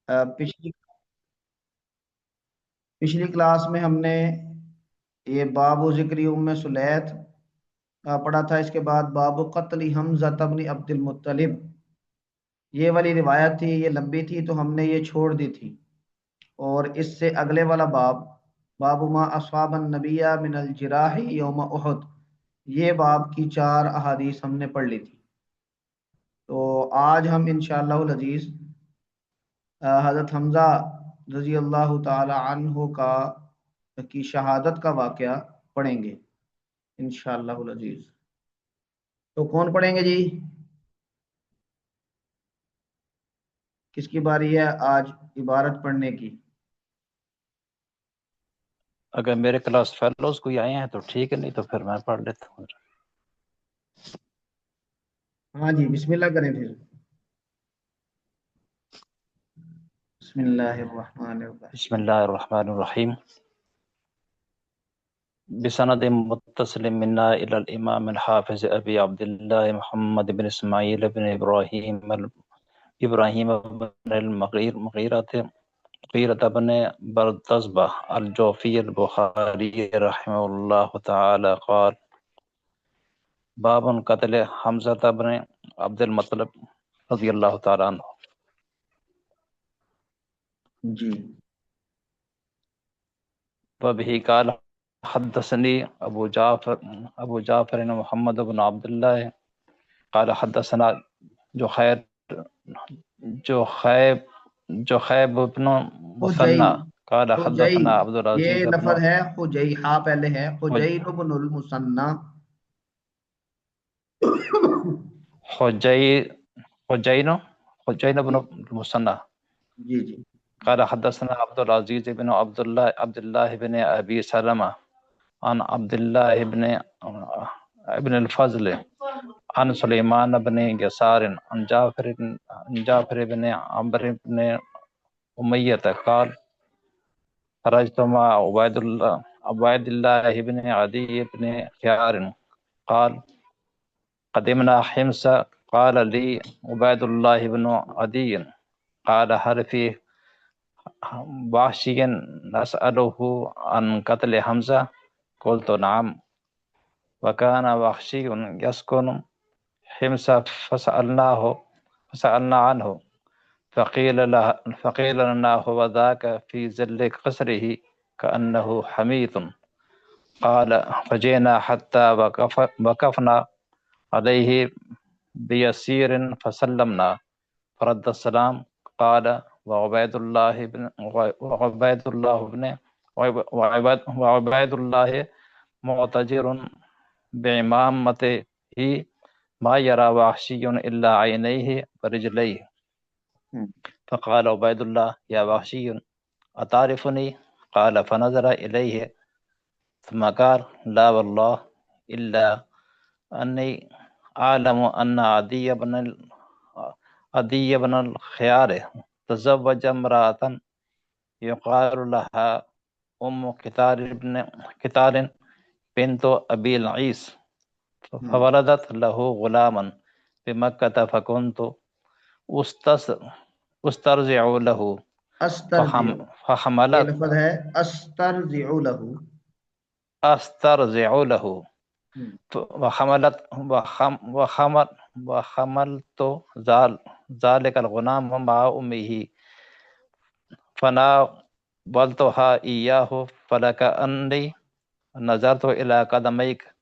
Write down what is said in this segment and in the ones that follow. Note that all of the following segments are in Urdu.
پچھلی پچھلی کلاس میں ہم نے یہ باب و ذکری ام سلیت پڑھا تھا۔ اس کے بعد باب و قتل حمزہ بن عبد المطلب، یہ والی روایت تھی، یہ لمبی تھی تو ہم نے یہ چھوڑ دی تھی۔ اور اس سے اگلے والا باب، باب ما اصحاب النبی من الجراح یوم احد، یہ باب کی 4 احادیث ہم نے پڑھ لی تھی۔ تو آج ہم انشاءاللہ العزیز حضرت حمزہ رضی اللہ تعالی عنہ کی شہادت کا واقعہ پڑھیں گے انشاءاللہ العزیز۔ تو کون پڑھیں گے جی؟ کس کی باری ہے آج عبارت پڑھنے کی؟ اگر میرے کلاس فیلوز کوئی آئے ہیں تو ٹھیک ہے، نہیں تو پھر میں پڑھ لیتا ہوں۔ ہاں جی، بسم اللہ کریں پھر۔ بسم اللہ الرحمن الرحیم۔ بسم اللہ الرحمن الرحیم۔ بسند متصل منا الى الامام الحافظ ابی عبداللہ محمد بن اسماعیل بن ابراہیم بن مغیرہ بن بردزبہ الجوفی البخاری رحمہ اللہ تعالی قال باب قتل حمزہ بن عبد المطلب رضی اللہ تعالی عنہ۔ جی، وبه قال حدثني ابو جعفر محمد بن عبد الله قال حدثنا جخير جخيب بن حجئی مثنى قال حجئی، حدثنا عبد یہ العزيز بن لفظ ہے حجئی، ہاں پہلے ہے حجئی بن المثنى۔ حجين بن جی المثنى جی جی قال حدثنا عبد العزيز بن عبد الله بن ابي سلمة عن عبد الله ابن الفضل عن سليمان بن يسار عن جعفر بن عمرو بن أمية قال خرجت مع عبيد الله بن عدي بن خيار قال قدمنا حمص قال لي عبيد الله بن عدي قال هل في وحشي نسأله عن قتل حمزة قلت نعم وكان وحشي يسكن حمص فسألنا عنه فقيل لنا هو ذاك في ظل قصره كأنه حميد قال فجئنا حتى وقفنا عليه بيسير فسلمنا فرد السلام قال وعبيد الله معتجر بعمامته ما يرى وحشي إلا عينيه ورجليه فقال عبيد الله يا وحشي أتعرفني؟ قال فنظر إليه ثم قال لا والله إلا أني أعلم أن عدي بن الخيار تزوج امرأة يقال لها أم كتال بنت أبي العيس فولدت له غلاما بمكة فكنت استرزع له استرجع، یہ فحملت لفظ ہے استرجع له۔ استرزع له وحملت ذلك الغلام مع أمه فناولتها إياه فلكأني نظرت إلى قدميك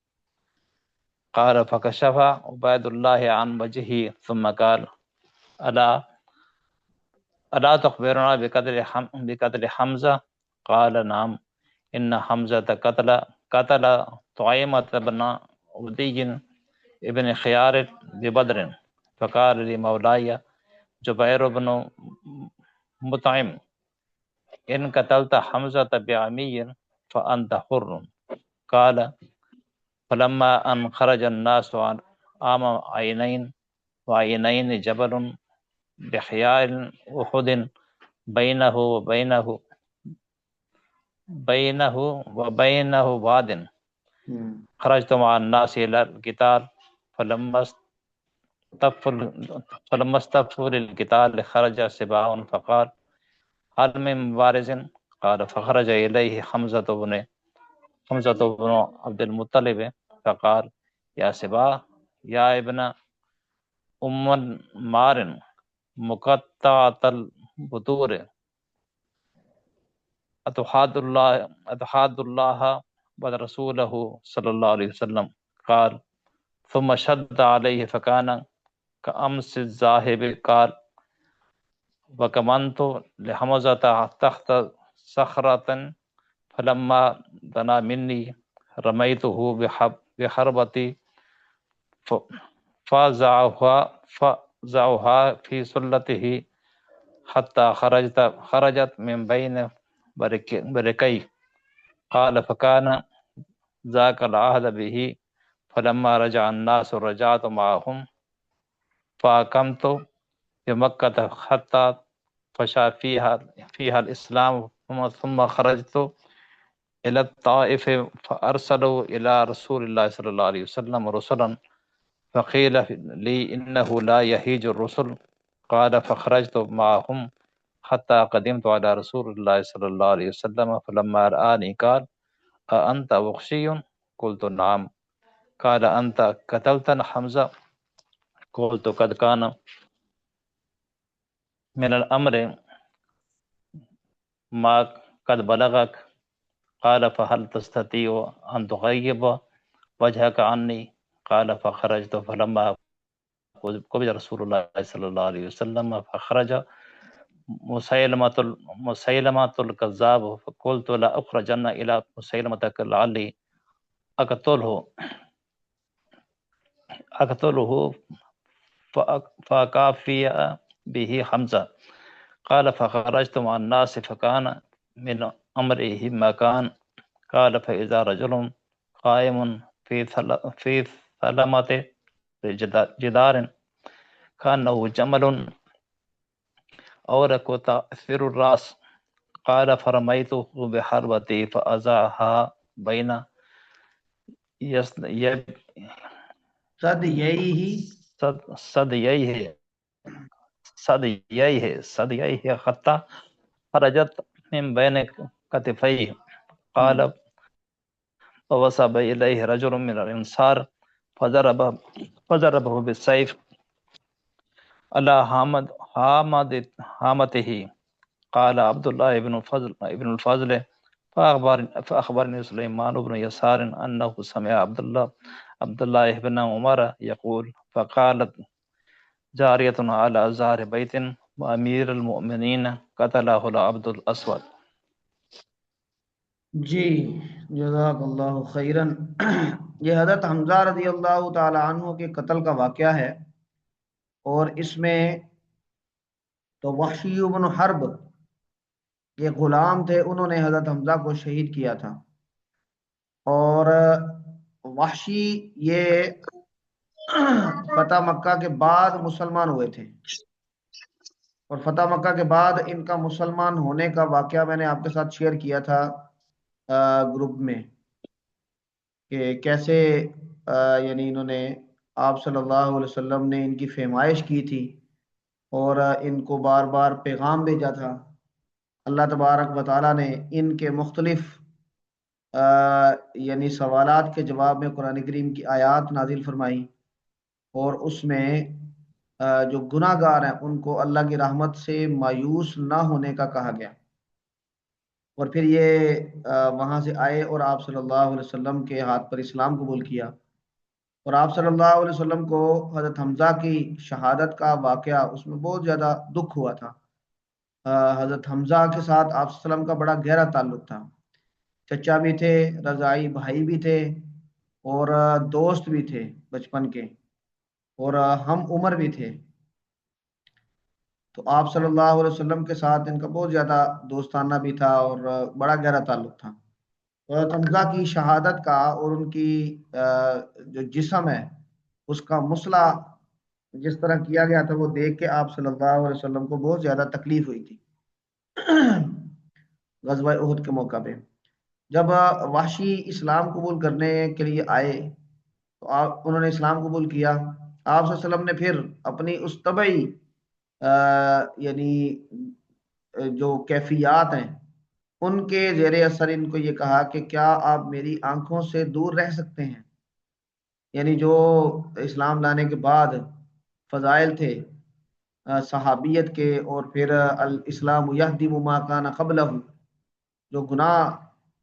قال فكشف عبيد الله عن وجهه ثم قال ألا تخبرنا بقتل حمزة؟ قال نعم إن حمزة قتل طعيمة بن عدي ابن خيار ببدر فقال لي مولاي جبير بن مطعم إن قتلت حمزة بعمي فأنت حر. قال فلما أن خرج الناس عام عينين وعينين جبل بحياء أحد بينه وبينه واد خرجت مع الناس إلى القتال فلما استفوا للقتال خرج سباع فقال هل من مبارز؟ قال فخرج إليه حمزة بن عبد المطلب فقال يا سبا يا ابن أم مار مقطعة البطور أتحاد الله ورسوله صلى الله عليه وسلم. قال ثم شد عليه فكان كأمس الذاهب. قال وكمنت لحمزة تحت صخرة فلما دنا مني رميته بحربتي فزعها في سلته حتى خرجت من بين بركي. قال فكان ذاك العهد به. فلما رجع الناس رجعت معهم فأقمت بمكة حتى فشا فيها الإسلام. ثم خرجت إلى الطائف فأرسلوا إلى رسول الله صلى الله عليه وسلم رسلا فقيل لي إنه لا يهيج الرسل. قال فخرجت معهم حتى قدمت على رسول الله صلى الله عليه وسلم فلما رآني قال أأنت وخشي؟ قلت نعم. قال أنت قتلت حمزة؟ قلت قد كان من الأمر ما قد بلغك. قال فهل تستطيع أن تغيب وجهك عني؟ قال فخرجت فلما قبض رسول الله صلى الله عليه وسلم فخرج مسيلمة الكذاب فقلت لا أخرجن إلى مسيلمة لعلي أقتله فأكافي به حمزة. قال فخرجت مع الناس فكان من أمره ما كان. قال فإذا رجل قائم في ثلمة جدار كأنه جمل أورق تأثر الرأس. قال فرميته بحربتي فأزعها بين صدييه حتى خرجت من بين كتفيه. قال فوصب إليه رجل من الأنصار فضربه بالسيف على هامته. قال عبد الله بن الفضل فأخبرني سليمان بن يسار أنه سمع عبد الله بن عمر يقول فقالت جارية على زهر بيت وأمير المؤمنين قتله العبد الأسود. جی جزاک اللہ خیرن. یہ حضرت حمزہ رضی اللہ تعالی عنہ کے قتل کا واقعہ ہے، اور اس میں تو وحشی بن حرب یہ غلام تھے، انہوں نے حضرت حمزہ کو شہید کیا تھا. اور وحشی یہ فتح مکہ کے بعد مسلمان ہوئے تھے، اور فتح مکہ کے بعد ان کا مسلمان ہونے کا واقعہ میں نے آپ کے ساتھ شیئر کیا تھا گروپ میں، کہ کیسے یعنی انہوں نے آپ صلی اللہ علیہ وسلم نے ان کی فیمائش کی تھی اور ان کو بار بار پیغام بھیجا تھا. اللہ تبارک و تعالیٰ نے ان کے مختلف یعنی سوالات کے جواب میں قرآن کریم کی آیات نازل فرمائی، اور اس میں جو گناہ گار ہیں ان کو اللہ کی رحمت سے مایوس نہ ہونے کا کہا گیا. اور پھر یہ وہاں سے آئے اور آپ صلی اللہ علیہ وسلم کے ہاتھ پر اسلام قبول کیا، اور آپ صلی اللہ علیہ وسلم کو حضرت حمزہ کی شہادت کا واقعہ اس میں بہت زیادہ دکھ ہوا تھا. حضرت حمزہ کے ساتھ آپ صلی اللہ علیہ وسلم کا بڑا گہرا تعلق تھا، چچا بھی تھے، رضائی بھائی بھی تھے، اور دوست بھی تھے بچپن کے، اور ہم عمر بھی تھے. تو آپ صلی اللہ علیہ وسلم کے ساتھ ان کا بہت زیادہ دوستانہ بھی تھا اور بڑا گہرا تعلق تھا. حضرت حمزہ کی شہادت کا اور ان کی جو جسم ہے اس کا مسئلہ جس طرح کیا گیا تھا وہ دیکھ کے آپ صلی اللہ علیہ وسلم کو بہت زیادہ تکلیف ہوئی تھی. غزوہ احد کے موقع پہ جب وحشی اسلام قبول کرنے کے لیے آئے تو انہوں نے اسلام قبول کیا. آپ صلی اللہ علیہ وسلم نے پھر اپنی اس طبعی یعنی جو کیفیات ہیں ان کے زیر اثر ان کو یہ کہا کہ کیا آپ میری آنکھوں سے دور رہ سکتے ہیں؟ یعنی جو اسلام لانے کے بعد فضائل تھے صحابیت کے، اور پھر الاسلام یہدم ما کان قبلہ، جو گناہ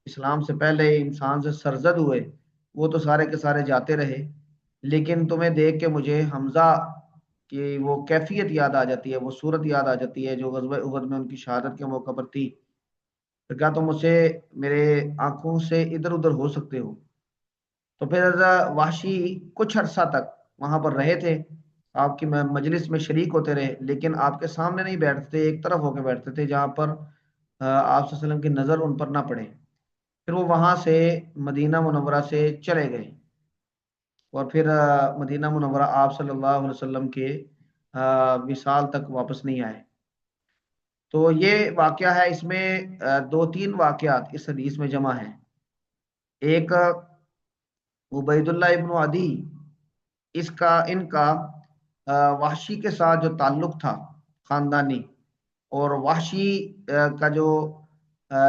اسلام سے پہلے انسان سے سرزد ہوئے وہ تو سارے کے سارے جاتے رہے، لیکن تمہیں دیکھ کے مجھے حمزہ کی وہ کیفیت یاد آ جاتی ہے، وہ صورت یاد آ جاتی ہے جو غزوہ احد میں ان کی شہادت کے موقع پر تھی، تو کیا تم مجھ سے میرے آنکھوں سے ادھر ادھر ہو سکتے ہو؟ تو پھر وحشی کچھ عرصہ تک وہاں پر رہے تھے، آپ کی مجلس میں شریک ہوتے رہے، لیکن آپ کے سامنے نہیں بیٹھتے تھے، ایک طرف ہو کے بیٹھتے تھے جہاں پر آپ صلی اللہ علیہ وسلم کی نظر ان پر نہ پڑے۔ پھر وہ وہاں سے مدینہ منورہ سے چلے گئے، اور پھر مدینہ منورہ آپ صلی اللہ علیہ وسلم کے وصال تک واپس نہیں آئے۔ تو یہ واقعہ ہے، اس میں دو تین واقعات اس حدیث میں جمع ہیں۔ ایک عبید اللہ ابن عدی، ان کا وحشی کے ساتھ جو تعلق تھا خاندانی، اور وحشی کا جو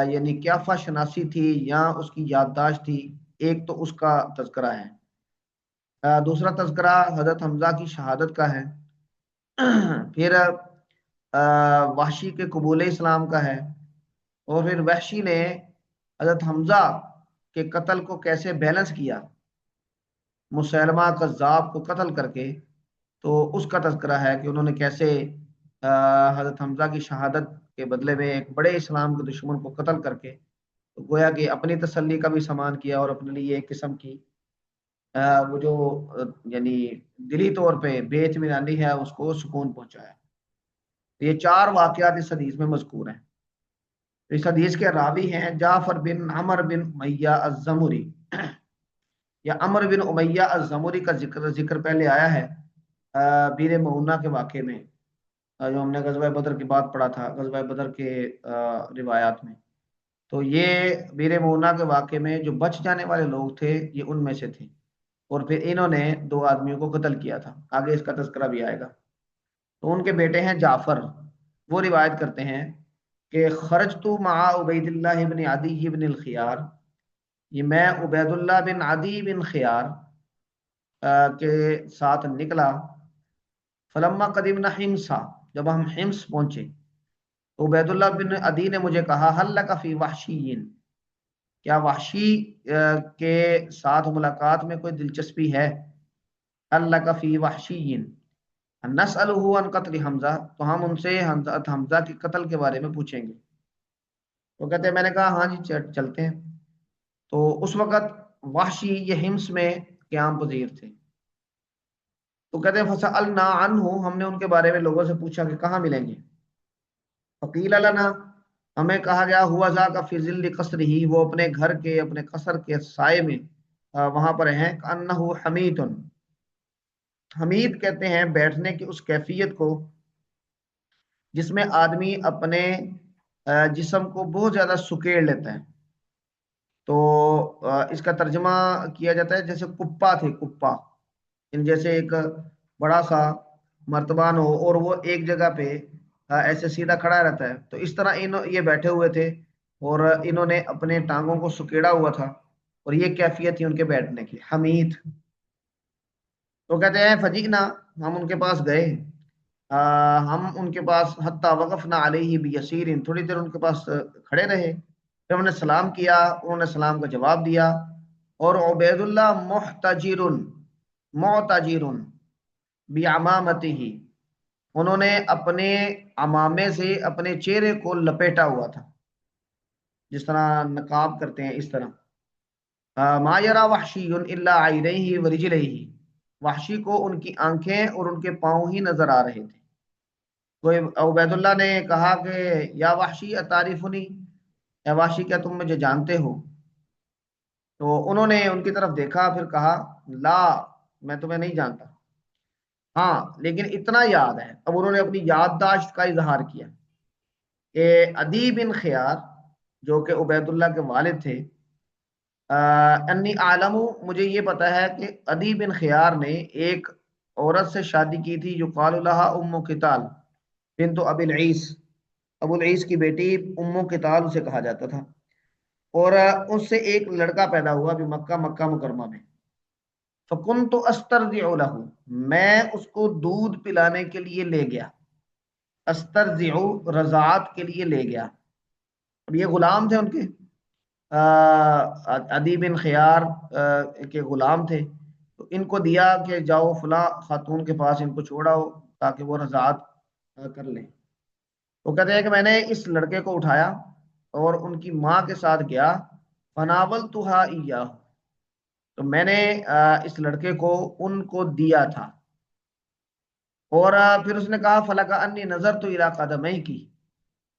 یعنی قیافہ شناسی تھی یا اس کی یادداشت تھی، ایک تو اس کا تذکرہ ہے، دوسرا تذکرہ حضرت حمزہ کی شہادت کا ہے، پھر وحشی کے قبول اسلام کا ہے، اور پھر وحشی نے حضرت حمزہ کے قتل کو کیسے بیلنس کیا مسیلمہ کذاب کو قتل کر کے، تو اس کا تذکرہ ہے کہ انہوں نے کیسے حضرت حمزہ کی شہادت کے بدلے میں ایک بڑے اسلام کے دشمن کو قتل کر کے تو گویا کہ اپنی تسلی کا بھی سامان کیا، اور اپنے لیے ایک قسم کی وہ جو یعنی دلی طور پہ بے اطمینانی ہے اس کو سکون پہنچایا۔ تو یہ چار واقعات اس حدیث میں مذکور ہیں۔ تو اس حدیث کے راوی ہیں جعفر بن عمر بن امیہ الزمری، یا عمر بن امیہ الزمری کا ذکر پہلے آیا ہے بیر معونہ کے واقعے میں، جو ہم نے غزوہ بدر کی بات پڑھا تھا، غزوہ بدر کے روایات میں۔ تو یہ بیر معونہ کے واقعے میں جو بچ جانے والے لوگ تھے یہ ان میں سے تھے، اور پھر انہوں نے دو آدمیوں کو قتل کیا تھا، آگے اس کا تذکرہ بھی آئے گا۔ تو ان کے بیٹے ہیں جعفر، وہ روایت کرتے ہیں کہ خرجت مع عبید اللہ بن عدی بن الخیار، یہ میں عبید اللہ بن عدی بن خیار کے ساتھ نکلا، فلما قدمنا حمصا، جب ہم حمص پہنچے تو عبید اللہ بن عدی نے مجھے کہا حل لک فی وحشیین، کیا وحشی کے ساتھ ملاقات میں کوئی دلچسپی ہے؟ حل لک فی وحشیین نسألہ عن قتل حمزہ، تو ہم ان سے حمزہ کے قتل کے بارے میں پوچھیں گے۔ تو کہتے ہیں میں نے کہا ہاں جی چلتے ہیں۔ تو اس وقت وحشی یہ حمص میں قیام پذیر تھے، تو کہتے ہیں فسألنا عنہ، ہم نے ان کے بارے میں لوگوں سے پوچھا کہ کہاں ملیں گے، فقیل لنا، ہمیں کہا گیا ہوا ذاک فی ظل قصرہ، وہ اپنے گھر کے اپنے قصر کے سائے میں وہاں پر ہیں، کأنہ حمیت، حمید کہتے ہیں بیٹھنے کی اس کیفیت کو جس میں آدمی اپنے جسم کو بہت زیادہ سکیڑ لیتا ہے۔ تو اس کا ترجمہ کیا جاتا ہے جیسے کپا تھے، کپا ان جیسے ایک بڑا سا مرتبان ہو اور وہ ایک جگہ پہ ایسے سیدھا کھڑا رہتا ہے، تو اس طرح یہ بیٹھے ہوئے تھے اور انہوں نے اپنے ٹانگوں کو سکیڑا ہوا تھا، اور یہ کیفیت تھی ان کے بیٹھنے کی، حمید۔ تو کہتے ہیں فجینا، ہم ان کے پاس گئے، ہم ان کے پاس حتی وقفنا علیہ بیسیر، تھوڑی دیر ان کے پاس کھڑے رہے، پھر ہم نے سلام کیا، انہوں نے سلام کا جواب دیا، اور عبید اللہ محتجر معتجر بعمامتہ، انہوں نے اپنے عمامے سے اپنے چہرے کو لپیٹا ہوا تھا، جس طرح نقاب کرتے ہیں اس طرح۔ ما یرا وحشی الا عینیہ ورجلیہ، وحشی کو ان کی آنکھیں اور ان کے پاؤں ہی نظر آ رہے تھے۔ کوئی عبید اللہ نے کہا کہ یا وحشی اتعرفنی، یا وحشی کیا تم مجھے جانتے ہو؟ تو انہوں نے ان کی طرف دیکھا، پھر کہا لا، میں تمہیں نہیں جانتا، ہاں لیکن اتنا یاد ہے۔ اب انہوں نے اپنی یادداشت کا اظہار کیا کہ عدی بن خیار جو کہ عبید اللہ کے والد تھے، انی عالم، مجھے یہ پتا ہے کہ عدی بن خیار نے ایک عورت سے شادی کی تھی جو قال لها ام قتال بنت ابی العیس، ابو العیس کی بیٹی امو قتال اسے کہا جاتا تھا، اور اس سے ایک لڑکا پیدا ہوا بھی مکہ مکرمہ میں۔ فکنت استرضع له، میں اس کو دودھ پلانے کے لیے لے گیا، استرضع رضاعت کے لیے لے گیا۔ اب یہ غلام تھے ان کے، عدی بن خیار کے غلام تھے، تو ان کو دیا کہ جاؤ فلاں خاتون کے پاس ان کو چھوڑاؤ تاکہ وہ رضاعت کر لیں۔ وہ کہتے ہیں کہ میں نے اس لڑکے کو اٹھایا اور ان کی ماں کے ساتھ گیا، فناولتھا ایاہ، تو میں نے اس لڑکے کو ان کو دیا تھا، اور پھر اس نے کہا فلک انی نظرت الی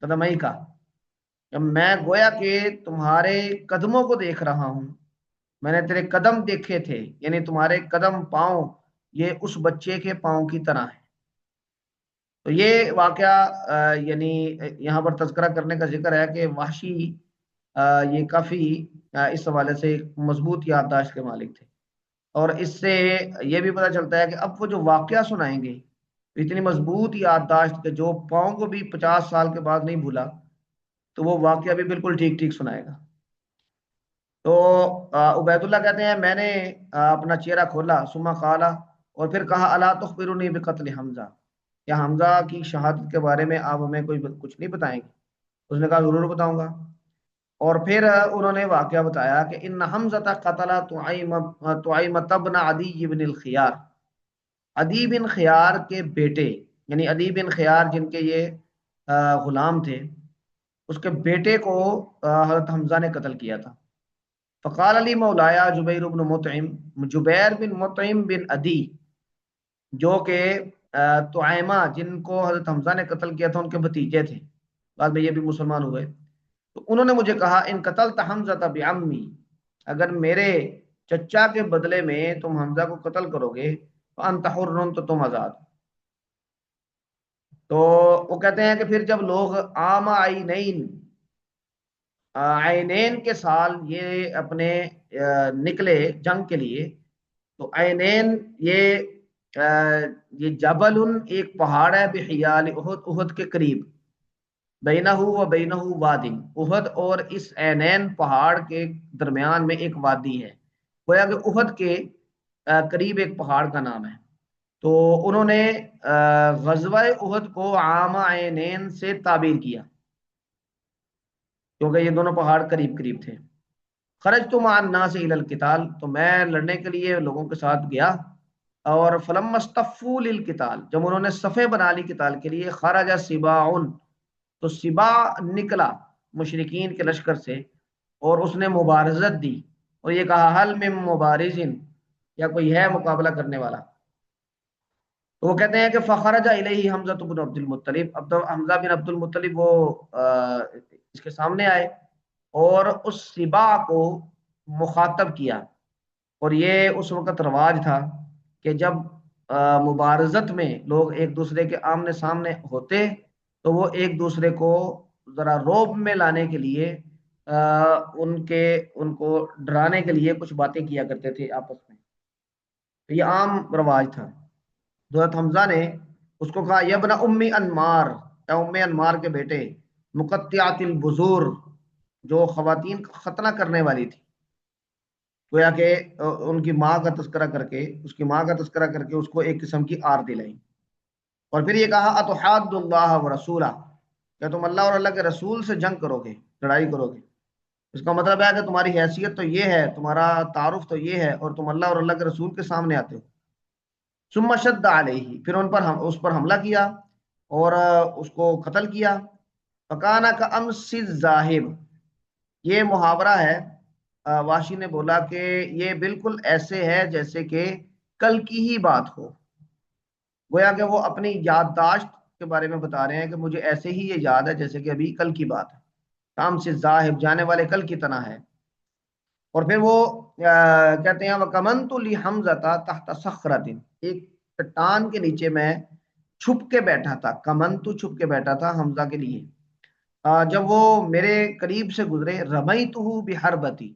قدمی کا، جب میں گویا کہ تمہارے قدموں کو دیکھ رہا ہوں، میں نے تیرے قدم دیکھے تھے، یعنی تمہارے قدم پاؤں یہ اس بچے کے پاؤں کی طرح ہے۔ تو یہ واقعہ یعنی یہاں پر تذکرہ کرنے کا ذکر ہے کہ وحشی یہ کافی اس حوالے سے مضبوط یادداشت کے مالک تھے، اور اس سے یہ بھی پتہ چلتا ہے کہ اب وہ جو واقعہ سنائیں گے اتنی مضبوط یادداشت کہ جو پاؤں کو بھی 50 سال کے بعد نہیں بھولا، تو وہ واقعہ بھی بالکل ٹھیک ٹھیک سنائے گا۔ تو عبید اللہ کہتے ہیں میں نے اپنا چہرہ کھولا، ثم قال، اور پھر کہا الا تخبرونی بقتل حمزہ، کیا حمزہ کی شہادت کے بارے میں آپ ہمیں کوئی کچھ نہیں بتائیں گے؟ اس نے کہا ضرور بتاؤں گا، اور پھر انہوں نے واقعہ بتایا کہ ان حمزہ قتل طعیمۃ بن عدی بن الخیار، عدی بن خیار کے بیٹے، یعنی عدی بن خیار جن کے یہ غلام تھے، اس کے بیٹے کو حضرت حمزہ نے قتل کیا تھا۔ فقال علی مولایا جبیر بن مطعم، جبیر بن مطعم بن عدی جو کہ طعیمہ جن کو حضرت حمزہ نے قتل کیا تھا ان کے بھتیجے تھے، بعد میں یہ بھی مسلمان ہوئے، تو انہوں نے مجھے کہا ان قتلت حمزہ بعمی، اگر میرے چچا کے بدلے میں تم حمزہ کو قتل کرو گے فانت حر، تو تم آزاد۔ تو وہ کہتے ہیں کہ پھر جب لوگ عام عینین کے سال یہ اپنے نکلے جنگ کے لیے، تو عینین یہ جبل ایک پہاڑ ہے بحیال احد، احد کے قریب، بینہ و بینہ واد، احد اور اس عینین پہاڑ کے درمیان میں ایک وادی ہے، گویا کہ احد کے قریب ایک پہاڑ کا نام ہے۔ تو انہوں نے غزوہ احد کو عام عینین سے تعبیر کیا کیونکہ یہ دونوں پہاڑ قریب قریب تھے۔ خرجت مع الناس الی القتال، تو میں لڑنے کے لیے لوگوں کے ساتھ گیا، اور فلما استفوا للقتال، جب انہوں نے صفیں بنا لی قتال کے لیے، خرج سباع، تو سباع نکلا مشرکین کے لشکر سے، اور اس نے مبارزت دی، اور یہ کہا حل من مبارز، یا کوئی ہے مقابلہ کرنے والا؟ تو وہ کہتے ہیں کہ فخرج الیہ حمزہ بن عبد المطلب، حمزہ بن عبد المطلب وہ اس کے سامنے آئے اور اس سباع کو مخاطب کیا، اور یہ اس وقت رواج تھا کہ جب مبارزت میں لوگ ایک دوسرے کے آمنے سامنے ہوتے تو وہ ایک دوسرے کو ذرا روب میں لانے کے لیے ان کو ڈرانے کے لیے کچھ باتیں کیا کرتے تھے آپس میں، تو یہ عام رواج تھا۔ حضرت حمزہ نے اس کو کہا یبن امی انمار، اے ام انمار کے بیٹے، مقطعات البذور، جو خواتین کا ختنہ کرنے والی تھی، گویا کہ ان کی ماں کا تذکرہ کر کے، اس کی ماں کا تذکرہ کر کے اس کو ایک قسم کی آر دلائی، اور پھر یہ کہا اتحاد اللہ و رسولہ، کہ تم اللہ اور اللہ کے رسول سے جنگ کرو گے، لڑائی کرو گے، اس کا مطلب ہے کہ تمہاری حیثیت تو یہ ہے، تمہارا تعارف تو یہ ہے، اور تم اللہ اور اللہ کے رسول کے سامنے آتے ہو۔ ثم شد علیہ، پھر اس پر حملہ کیا اور اس کو قتل کیا۔ فکانا کا امس الذاہب، یہ محاورہ ہے، واشی نے بولا کہ یہ بالکل ایسے ہے جیسے کہ کل کی ہی بات ہو، گویا کہ وہ اپنی یادداشت کے بارے میں بتا رہے ہیں کہ مجھے ایسے ہی یہ یاد ہے جیسے کہ ابھی کل کی بات ہے، کام سے ذاہب جانے والے کل کی طرح ہے۔ اور پھر وہ کہتے ہیں وَقَمَنْتُ لِحَمْزَةَ تَحْتَ صَخْرَةٍ، ایک چٹان کے نیچے میں چھپ کے بیٹھا تھا، کمنتو چھپ کے بیٹھا تھا حمزہ کے لیے، جب وہ میرے قریب سے گزرے، رمیتہ بحربتی،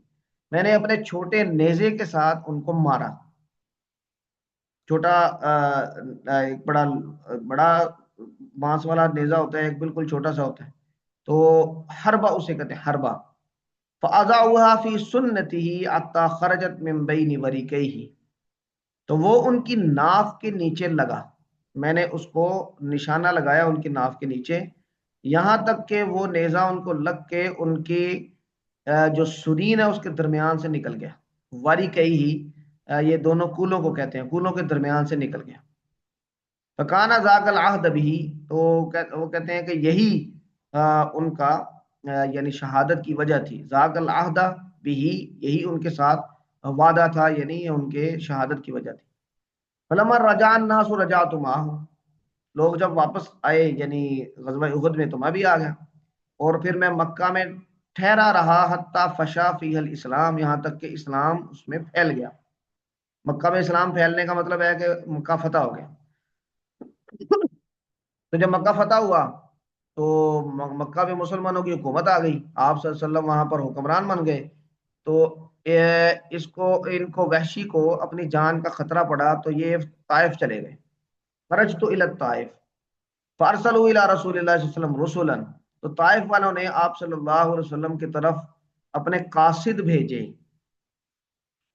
میں نے اپنے چھوٹے نیزے کے ساتھ ان کو مارا، چھوٹا ایک بڑا بانس والا نیزہ ہوتا ہے، ایک بالکل چھوٹا سا ہوتا ہے، تو حربہ اسے کہتے ہیں حربہ. فَأَضَعُوهَا فِي سُنَّتِهِ حَتَّى خَرَجَتْ مِن بَيْنِ وَرِكَيْهِ. تو وہ ان کی ناف کے نیچے لگا، میں نے اس کو نشانہ لگایا ان کی ناف کے نیچے، یہاں تک کہ وہ نیزہ ان کو لگ کے ان کی جو سرین ہے اس کے درمیان سے نکل گیا. واری کئی ہی یہ دونوں کولوں کو کہتے ہیں، کولوں کے درمیان سے نکل گیا. فکانا ذاک العہد بھی، تو وہ کہتے ہیں کہ یہی ان کا یعنی شہادت کی وجہ تھی. ذاک العہد بھی، یہی ان کے ساتھ وعدہ تھا، یعنی یہ ان کے شہادت کی وجہ تھی. فلما رجع الناس رجعت معهم، لوگ جب واپس آئے یعنی غزوہ احد میں تو میں بھی آ گیا، اور پھر میں مکہ میں ٹھہرا رہا حتی فشا فیہ الاسلام، یہاں تک کہ اسلام اس میں پھیل گیا. مکہ میں اسلام پھیلنے کا مطلب ہے کہ مکہ فتح ہو گیا. تو جب مکہ فتح ہوا تو مکہ میں مسلمانوں کی حکومت آ گئی، آپ صلی اللہ علیہ وسلم وہاں پر حکمران بن گئے. تو ان کو وحشی کو اپنی جان کا خطرہ پڑا تو یہ طائف چلے گئے. خرجت الی الطائف فارسلوا الی رسول اللہ صلی اللہ علیہ وسلم رسلا، تو طائف والوں نے آپ صلی اللہ علیہ وسلم کی طرف اپنے قاصد بھیجے.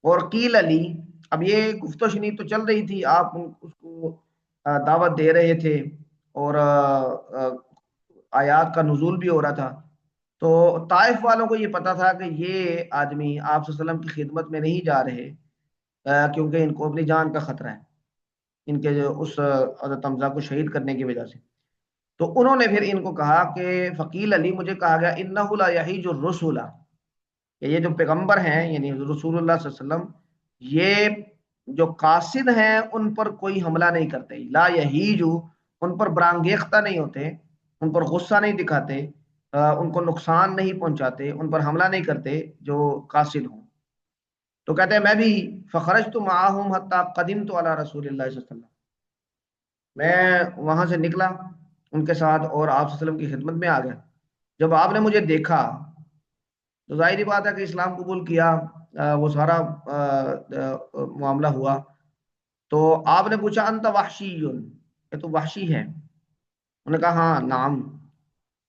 اور قیل علی، اب یہ گفت و شنید تو چل رہی تھی، آپ اس کو دعوت دے رہے تھے اور آیات کا نزول بھی ہو رہا تھا. تو طائف والوں کو یہ پتا تھا کہ یہ آدمی آپ صلی اللہ علیہ وسلم کی خدمت میں نہیں جا رہے کیونکہ ان کو اپنی جان کا خطرہ ہے ان کے جو اس حضرت حمزہ کو شہید کرنے کی وجہ سے. تو انہوں نے پھر ان کو کہا کہ فقیل علی، مجھے کہا گیا انہ لا یحیج الرسل، یہ جو پیغمبر ہیں یعنی رسول اللہ صلی اللہ علیہ وسلم، یہ جو قاصد ہیں ان پر کوئی حملہ نہیں کرتے. لا یحیجو، ان پر برانگیختہ نہیں ہوتے، ان پر غصہ نہیں دکھاتے، ان کو نقصان نہیں پہنچاتے، ان پر حملہ نہیں کرتے جو قاصد ہوں. تو کہتے ہیں میں بھی فخرجت معاہم حتی قدمت علی رسول اللہ صلی اللہ علیہ وسلم، میں وہاں سے نکلا ان کے ساتھ اور آپ صلی اللہ علیہ وسلم کی خدمت میں آ گیا. جب آپ نے مجھے دیکھا تو ظاہری بات ہے کہ اسلام قبول کیا، وہ سارا معاملہ ہوا. تو آپ نے پوچھا انت وحشی، کہ تو وحشی ہے؟ انہوں نے کہا ہاں نام.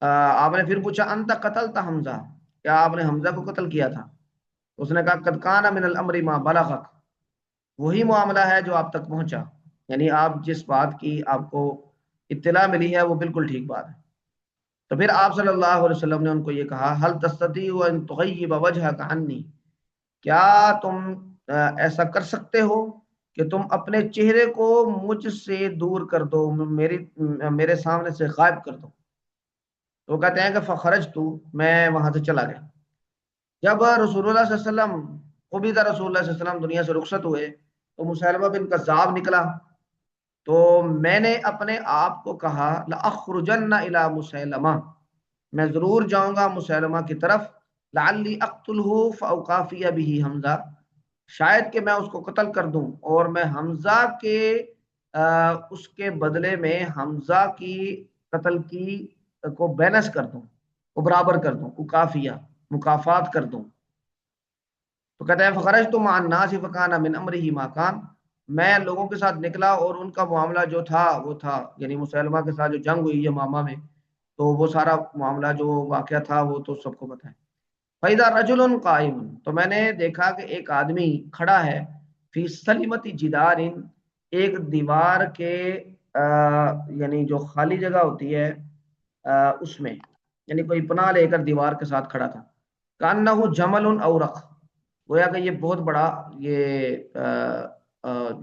آپ نے پھر پوچھا انت قتلت حمزہ، کیا آپ نے حمزہ کو قتل کیا تھا؟ اس نے کہا قد کان من الامر ما بلغک، وہی معاملہ ہے جو آپ تک پہنچا، یعنی آپ جس بات کی آپ کو اطلاع ملی ہے وہ بالکل ٹھیک بات ہے. تو پھر آپ صلی اللہ علیہ وسلم نے ان کو یہ کہا هل تستطيع ان تغيب وجهك عني، کیا تم ایسا کر سکتے ہو کہ تم اپنے چہرے کو مجھ سے دور کر دو، میرے سامنے سے غائب کر دو. تو کہتے ہیں کہ فخرجت، میں وہاں سے چلا گیا. جب رسول اللہ صلی اللہ علیہ وسلم قبض رسول اللہ صلی اللہ علیہ وسلم دنیا سے رخصت ہوئے تو مسیلمہ بن کذاب نکلا. تو میں نے اپنے آپ کو کہا لأخرجن الی مسیلمہ، میں ضرور جاؤں گا مسیلمہ کی طرف، لعلی اقتلہ فاقافی بہ حمزہ، شاید کہ میں اس کو قتل کر دوں اور میں حمزہ کے اس کے بدلے میں حمزہ کی قتل کی کو بینس کر دوں، کو برابر کر دوں، اقافیہ مکافات کر دوں. تو کہتے ہیں فخرجت مع الناس فکان من امرہ ما کان، میں لوگوں کے ساتھ نکلا اور ان کا معاملہ جو تھا وہ تھا، یعنی مسلمہ کے ساتھ جو جنگ ہوئی یمامہ میں تو وہ سارا معاملہ جو واقعہ تھا وہ تو سب کو پتہ ہے. فَإِذَا رَجُلٌ قَائِمٌ، تو میں نے دیکھا کہ ایک آدمی کھڑا ہے، فی سلمت جدار، ایک دیوار کے یعنی جو خالی جگہ ہوتی ہے اس میں، یعنی کوئی پناہ لے کر دیوار کے ساتھ کھڑا تھا. کَأَنَّهُ جَمَلٌ اورق، گویا کہ یہ بہت بڑا یہ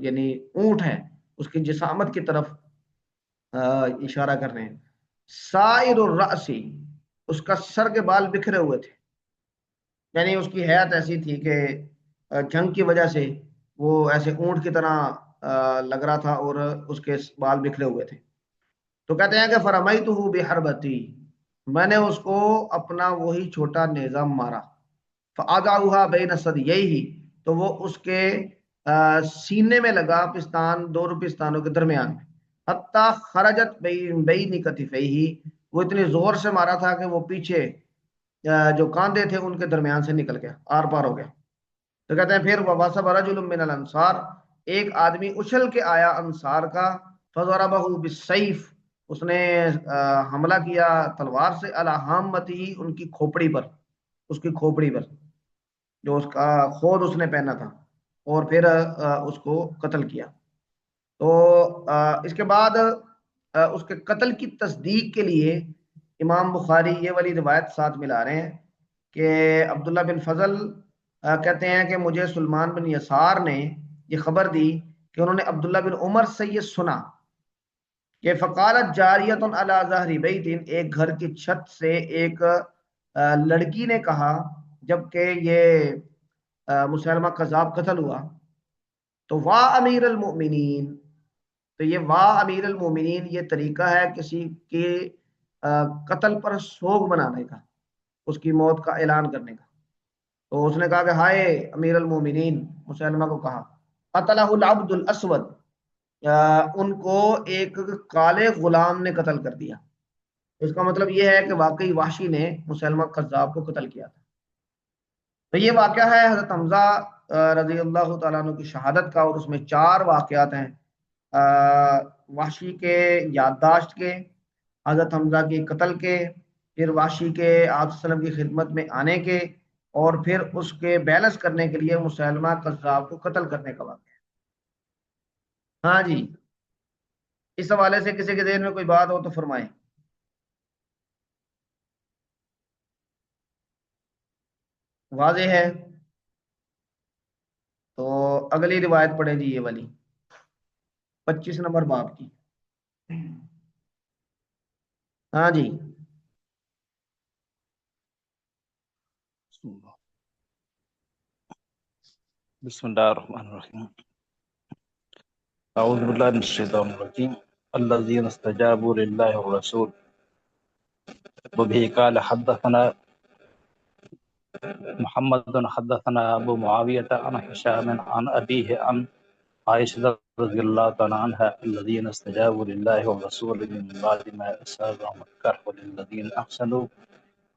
یعنی اونٹ ہے، اس کی جسامت کی طرف اشارہ کر رہے ہیں. سائر الرأس، اس کا سر کے بال بکھرے ہوئے تھے، یعنی اس کی حیات ایسی تھی کہ جنگ کی وجہ سے وہ ایسے اونٹ کی طرح لگ رہا تھا اور اس کے بال بکھرے ہوئے تھے. تو کہتے ہیں کہ فرمیتہ بحربتی، میں نے اس کو اپنا وہی چھوٹا نیزہ مارا. فاضعوها بین ثدییہ، تو وہ اس کے سینے میں لگا، پستان دو پستانوں کے درمیان میں. حتی خرجت بین کتفیہ، وہ اتنی زور سے مارا تھا کہ وہ پیچھے جو کاندھے تھے ان کے درمیان سے نکل گیا، آر پار ہو گیا. تو کہتے ہیں پھر وَوَصَبَ رَجُلٌ مِّنَ الْأَنصَارِ، ایک آدمی اچھل کے آیا انصار کا، فَضَرَبَهُ بِالسَّيْفِ، اس نے حملہ کیا تلوار سے الہامتی، ان کی کھوپڑی پر، اس کی کھوپڑی پر، جو اس کا خود اس نے پہنا تھا، اور پھر اس کو قتل کیا۔ تو اس کے بعد اس کے قتل کی تصدیق کے لیے امام بخاری یہ والی روایت ساتھ ملا رہے ہیں کہ عبداللہ بن فضل کہتے ہیں کہ مجھے سلمان بن یسار نے یہ خبر دی کہ انہوں نے عبداللہ بن عمر سے یہ سنا کہ فقالت جاریت علی ظہر بیت، ایک گھر کی چھت سے ایک لڑکی نے کہا جبکہ یہ مسلمہ کذاب قتل ہوا، تو واہ امیر المؤمنین، تو یہ واہ امیر المومنین یہ طریقہ ہے کسی کے قتل پر سوگ منانے کا، اس کی موت کا اعلان کرنے کا۔ تو اس نے کہا کہ ہائے امیر المومنین، مسلمہ کو کہا قتلہ العبد الاسود، ان کو ایک کالے غلام نے قتل کر دیا۔ اس کا مطلب یہ ہے کہ واقعی وحشی نے مسلمہ قذاب کو قتل کیا تھا۔ تو یہ واقعہ ہے حضرت حمزہ رضی اللہ تعالیٰ عنہ کی شہادت کا، اور اس میں 4 واقعات ہیں، وحشی کے یادداشت کے، حضرت حمزہ کے قتل کے، پھر وحشی کے آپ صلی اللہ علیہ وسلم کی خدمت میں آنے کے، اور پھر اس کے بیلنس کرنے کے لیے مسلمہ کذاب کو قتل کرنے کا واقعہ۔ ہاں جی، اس حوالے سے کسی کے ذہن میں کوئی بات ہو تو فرمائیں۔ واضح ہے؟ تو اگلی روایت پڑھیں جی، یہ والی 25 نمبر باب کی۔ ہاں جی، بسم الله الرحمن الرحيم. أعوذ بالله من الشيطان الرجيم. الذين استجابوا لله والرسول وبه قال حدثنا محمد حدثنا أبو معاوية عن هشام عن أبيه عن عائشة رضي الله تعالى عنها الذين استجابوا لله والرسول من بعد ما أصابهم الكرح للذين أحسنوا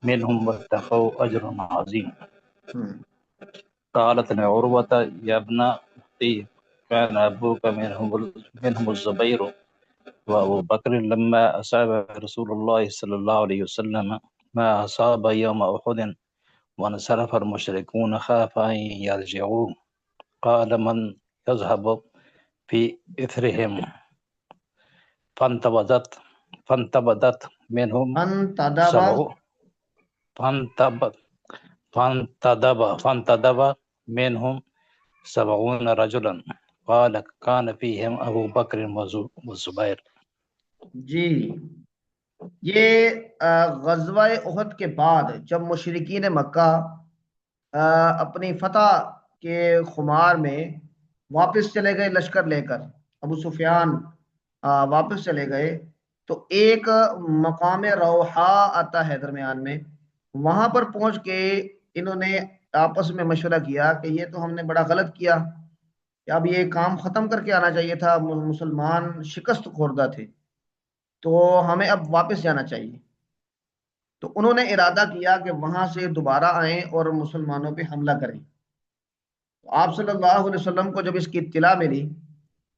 منهم واتقوا أجر عظيم. قالت لعروة يا ابن أختي كان أبوك منهم الزبير وأبو بكر لما أصاب رسول الله صلى الله عليه وسلم ما أصاب يوم أحد وانصرف المشركون خاف أن يرجعوا قال من يذهب في إثرهم فانتبذت منهم انتدب فانتدب منهم 70 رجلا قال كان فيهم أبو بكر والزبير. جی، یہ غزوہ احد کے بعد جب مشرکین مکہ اپنی فتح کے خمار میں واپس چلے گئے لشکر لے کر، ابو سفیان واپس چلے گئے، تو ایک مقام روحا آتا ہے درمیان میں، وہاں پر پہنچ کے انہوں نے آپس میں مشورہ کیا کہ یہ تو ہم نے بڑا غلط کیا، کہ اب یہ کام ختم کر کے آنا چاہیے تھا، مسلمان شکست خوردہ تھے، تو ہمیں اب واپس جانا چاہیے۔ تو انہوں نے ارادہ کیا کہ وہاں سے دوبارہ آئیں اور مسلمانوں پہ حملہ کریں۔ تو آپ صلی اللہ علیہ وسلم کو جب اس کی اطلاع ملی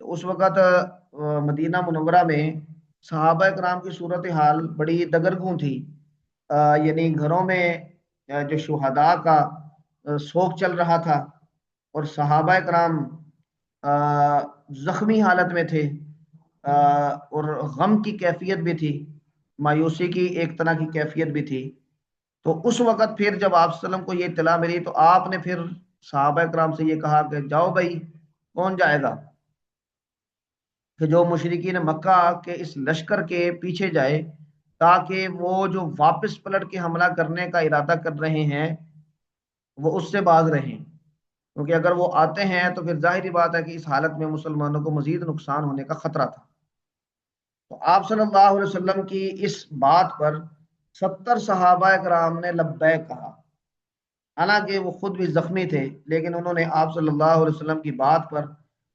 تو اس وقت مدینہ منورہ میں صحابہ کرام کی صورتحال بڑی دگرگوں تھی، یعنی گھروں میں جو شہداء کا سوگ چل رہا تھا، اور صحابہ کرام زخمی حالت میں تھے، اور غم کی کیفیت بھی تھی، مایوسی کی ایک طرح کی کیفیت بھی تھی۔ تو اس وقت پھر جب آپ صلی اللہ علیہ وسلم کو یہ اطلاع ملی تو آپ نے پھر صحابہ کرام سے یہ کہا کہ جاؤ بھائی، کون جائے گا، کہ جو مشرکین مکہ کے اس لشکر کے پیچھے جائے، تاکہ وہ جو واپس پلٹ کے حملہ کرنے کا ارادہ کر رہے ہیں وہ اس سے باز رہیں، کیونکہ اگر وہ آتے ہیں تو پھر ظاہری بات ہے کہ اس حالت میں مسلمانوں کو مزید نقصان ہونے کا خطرہ تھا۔ تو آپ صلی اللہ علیہ وسلم کی اس بات پر 70 صحابہ کرام نے لبیک کہا، حالانکہ وہ خود بھی زخمی تھے، لیکن انہوں نے آپ صلی اللہ علیہ وسلم کی بات پر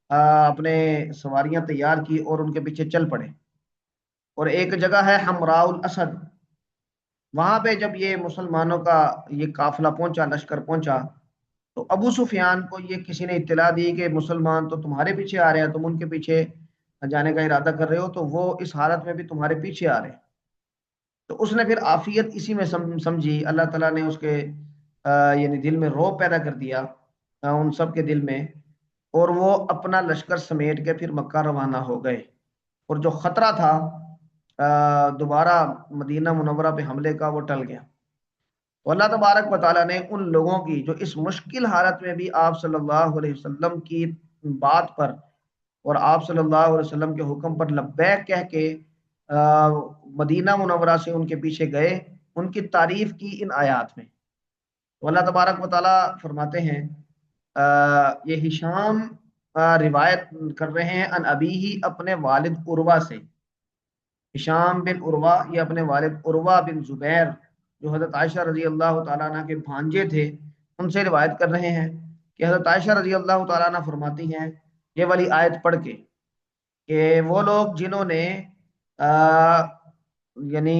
اپنے سواریاں تیار کی اور ان کے پیچھے چل پڑے۔ اور ایک جگہ ہے حمراء الاسد، وہاں پہ جب یہ مسلمانوں کا یہ قافلہ پہنچا، لشکر پہنچا، تو ابو سفیان کو یہ کسی نے اطلاع دی کہ مسلمان تو تمہارے پیچھے آ رہے ہیں، تم ان کے پیچھے جانے کا ارادہ کر رہے ہو تو وہ اس حالت میں بھی تمہارے پیچھے آ رہے ہیں۔ تو اس نے پھر عافیت اسی میں سمجھی، اللہ تعالیٰ نے اس کے یعنی دل میں رعب پیدا کر دیا ان سب کے دل میں، اور وہ اپنا لشکر سمیٹ کے پھر مکہ روانہ ہو گئے، اور جو خطرہ تھا دوبارہ مدینہ منورہ پہ حملے کا وہ ٹل گیا۔ تو اللہ تبارک و تعالیٰ نے ان لوگوں کی جو اس مشکل حالت میں بھی آپ صلی اللہ علیہ وسلم کی بات پر اور آپ صلی اللہ علیہ وسلم کے حکم پر لبیک کہہ کے مدینہ منورہ سے ان کے پیچھے گئے، ان کی تعریف کی ان آیات میں۔ تو اللہ تبارک و تعالیٰ فرماتے ہیں یہ ہشام روایت کر رہے ہیں ان ابی ہی اپنے والد عروہ سے، ہشام بن عروہ یہ اپنے والد عروہ بن زبیر جو حضرت عائشہ رضی اللہ تعالیٰ عنہ کے بھانجے تھے ان سے روایت کر رہے ہیں کہ حضرت عائشہ رضی اللہ تعالیٰ عنہ فرماتی ہیں یہ والی آیت پڑھ کے کہ وہ لوگ جنہوں نے یعنی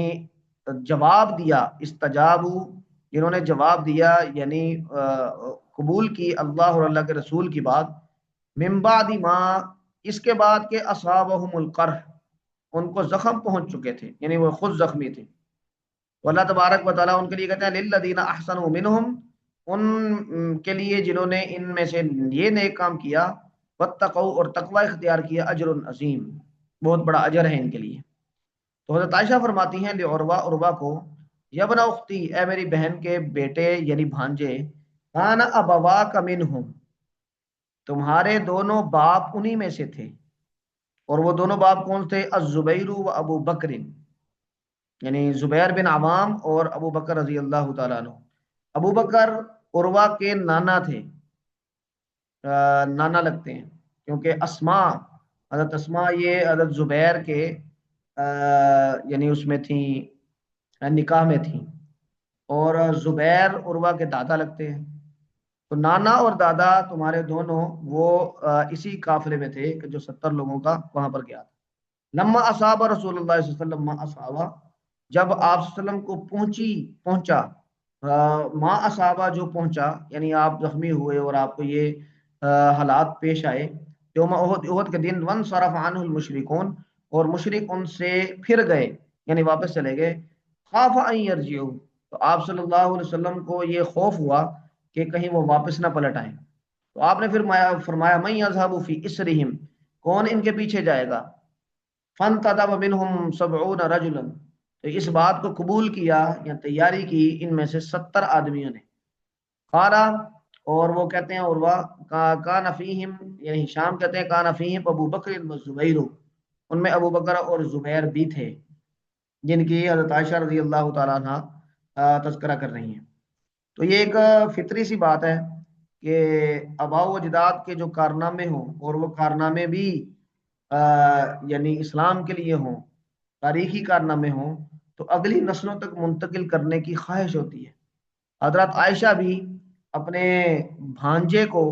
جواب دیا، استجابو جنہوں نے جواب دیا یعنی قبول کی اللہ اور اللہ کے رسول کی بات، من بعد ما اس کے بعد کہ اصابہم القرح ان کو زخم پہنچ چکے تھے، یعنی وہ خود زخمی تھے۔ تو اللہ تبارک و تعالیٰ ان کے لیے کہتے ہیں للذین احسنوا منہم، ان کے لیے جنہوں نے ان میں سے یہ نیک کام کیا، واتقوا اور تقوی اختیار کیا، اجر عظیم بہت بڑا اجر ہے ان کے لیے۔ تو حضرت عائشہ فرماتی ہیں لعروہ عروہ کو، یبن اختی اے میری بہن کے بیٹے یعنی بھانجے، کان ابواک منہم تمہارے دونوں باپ انہی میں سے تھے، اور وہ دونوں باپ کون تھے؟ الزبیر و ابو بکر، یعنی زبیر بن عوام اور ابو بکر رضی اللہ تعالیٰ عنہ۔ ابو بکر عروہ کے نانا تھے، نانا لگتے ہیں، کیونکہ اسما حضرت اسما یہ حضرت زبیر کے یعنی اس میں تھیں، نکاح میں تھیں، اور زبیر عروہ کے دادا لگتے ہیں۔ تو نانا اور دادا تمہارے دونوں وہ اسی قافلے میں تھے کہ جو 70 لوگوں کا وہاں پر گیا تھا۔ لما اصاب رسول اللہ صلی اللہ علیہ وسلم ما اصابہ، جب آپ صلی اللہ علیہ وسلم کو پہنچا ما اصابہ جو پہنچا، یعنی آپ زخمی ہوئے اور آپ کو یہ حالات پیش آئے یوم احد کے دن، وانصرف عنہ المشرکون اور مشرک ان سے پھر گئے یعنی واپس چلے گئے، خاف ان یرجعوا تو آپ صلی اللہ علیہ وسلم کو یہ خوف ہوا کہ کہیں وہ واپس نہ پلٹ آئیں۔ تو آپ نے پھر فرمایا من یذهب فی اسرہم، کون ان کے پیچھے جائے گا؟ فانتدب منہم 70 رجلا، تو اس بات کو قبول کیا یا تیاری کی ان میں سے 70 آدمیوں نے۔ قالا اور وہ کہتے ہیں عروہ کان فیہم یعنی ہشام کہتے ہیں کان فیہم ابو بکر و زبیر، ان میں ابو بکر اور زبیر بھی تھے جن کی حضرت عائشہ رضی اللہ تعالیٰ عنہ تذکرہ کر رہی ہیں۔ تو یہ ایک فطری سی بات ہے کہ آباء و اجداد کے جو کارنامے ہوں اور وہ کارنامے بھی یعنی اسلام کے لیے ہوں، تاریخی کارنامے ہوں، تو اگلی نسلوں تک منتقل کرنے کی خواہش ہوتی ہے۔ حضرت عائشہ بھی اپنے بھانجے کو،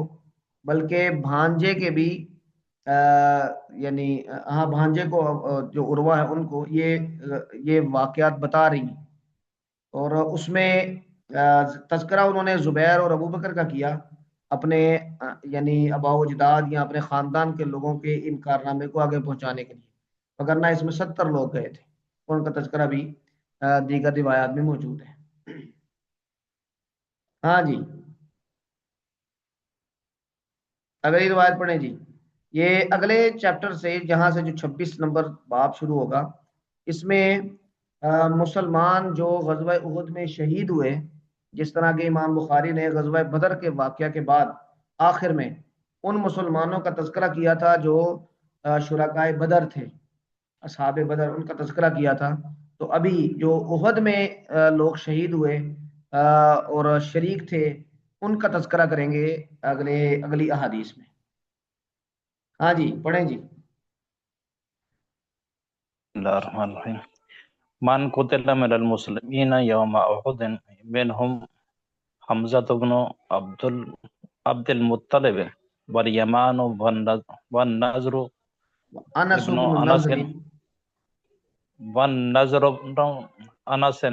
بلکہ بھانجے کے بھی یعنی ہاں بھانجے کو جو عروہ ہے ان کو یہ واقعات بتا رہی ہیں، اور اس میں تذکرہ انہوں نے زبیر اور ابو بکر کا کیا اپنے یعنی آباء و اجداد یا اپنے خاندان کے لوگوں کے ان کارنامے کو آگے پہنچانے کے لیے، وگرنہ اس میں 70 لوگ گئے تھے، ان کا تذکرہ بھی دیگر روایات میں موجود ہے۔ ہاں جی، اگلی روایت پڑھیں جی۔ یہ اگلے چیپٹر سے جہاں سے جو 26 نمبر باب شروع ہوگا، اس میں مسلمان جو غزوہ احد میں شہید ہوئے، جس طرح کہ امام بخاری نے غزوہ بدر کے واقعہ کے بعد آخر میں ان مسلمانوں کا تذکرہ کیا تھا جو شرکائے بدر تھے، اصحاب بدر، ان کا تذکرہ کیا تھا۔ تو ابھی جو احد میں لوگ شہید ہوئے اور شریک تھے، ان کا تذکرہ کریں گے اگلی احادیث میں۔ ہاں جی پڑھیں جی۔ بسم اللہ الرحمن الرحیم۔ من قتل من المسلمین یوم احد منہم حمزہ بن عبد المطلب والیمان والنضر انس ابن بن انس النضر والنضر بن انس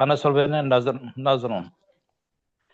انس بن نضر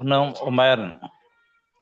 بن عمير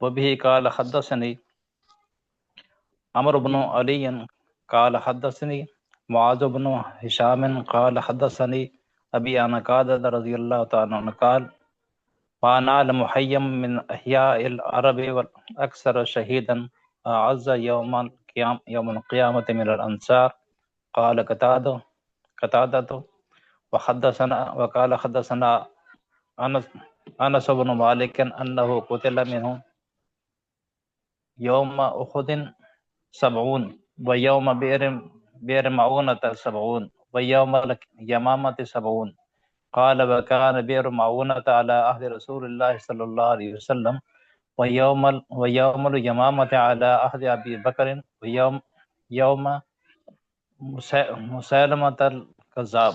وبه قال حدثني عمرو بن علي قال حدثني معاذ بن هشام قال حدثني أبي عن قتادة رضي الله تعالى عنه قال ما نال محيا من أحياء العرب والأكثر شهيدا أعز يوم القيامة من الأنصار. قال قتادة وحدثنا وقال حدثنا أنس بن مالك أنه قتل منهم يوم أحد 70 ويوم بئر معونة 70 ويوم اليمامة 70. قال وكان بئر معونة على عهد رسول الله صلى الله عليه وسلم ويوم اليمامة على عهد أبي بكر يوم مسيلمة الكذاب.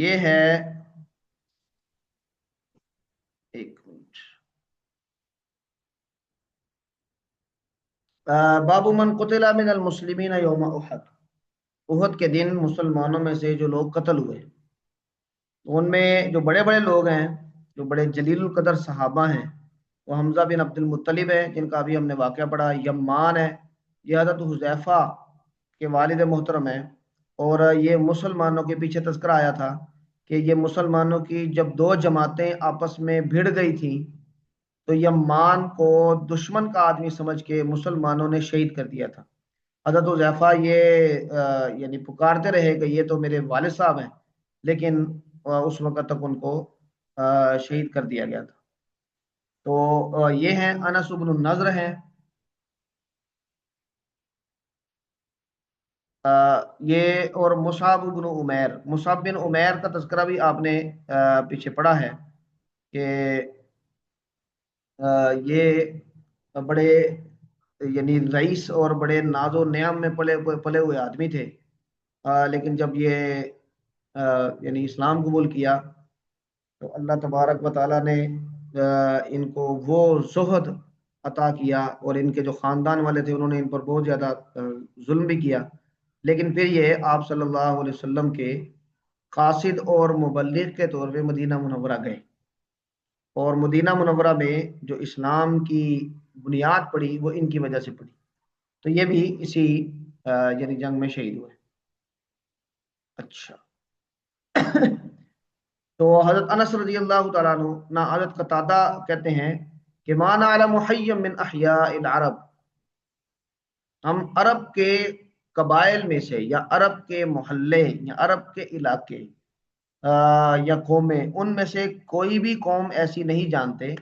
یہ ہے، ایک منٹ، باب من قتل من المسلمین یوم احد، احد کے دن مسلمانوں میں سے جو لوگ قتل ہوئے، ان میں جو بڑے بڑے لوگ ہیں، جو بڑے جلیل القدر صحابہ ہیں، وہ حمزہ بن عبد المطلب ہے جن کا ابھی ہم نے واقعہ پڑھا، یمان ہے، یہ حضرت حذیفہ کے والد محترم ہیں، اور یہ مسلمانوں کے پیچھے تذکرہ آیا تھا کہ یہ مسلمانوں کی جب دو جماعتیں آپس میں بھڑ گئی تھیں تو یمان کو دشمن کا آدمی سمجھ کے مسلمانوں نے شہید کر دیا تھا۔ حضرت حذیفہ یہ یعنی پکارتے رہے کہ یہ تو میرے والد صاحب ہیں، لیکن اس وقت تک ان کو شہید کر دیا گیا تھا۔ تو یہ ہیں انس بن النضر ہیں، یہ، اور مصعب بن عمیر، مصعب بن عمیر کا تذکرہ بھی آپ نے پیچھے پڑھا ہے کہ یہ بڑے یعنی رئیس اور بڑے ناز و نعم میں پلے ہوئے آدمی تھے، لیکن جب یہ یعنی اسلام قبول کیا تو اللہ تبارک و تعالیٰ نے ان کو وہ زہد عطا کیا، اور ان کے جو خاندان والے تھے انہوں نے ان پر بہت زیادہ ظلم بھی کیا، لیکن پھر یہ آپ صلی اللہ علیہ وسلم کے قاصد اور مبلغ کے طور پہ مدینہ منورہ گئے، اور مدینہ منورہ میں جو اسلام کی بنیاد پڑی وہ ان کی وجہ سے پڑی، تو یہ بھی اسی یعنی جنگ میں شہید ہوئے۔ اچھا، تو حضرت انس رضی اللہ تعالیٰ عنہ نہ حضرت قتادہ کہتے ہیں کہ ما نعلم حیا من احیاء العرب، ہم عرب کے قبائل میں سے یا عرب کے محلے یا عرب کے علاقے یا قومیں، ان میں سے کوئی بھی قوم ایسی نہیں جانتے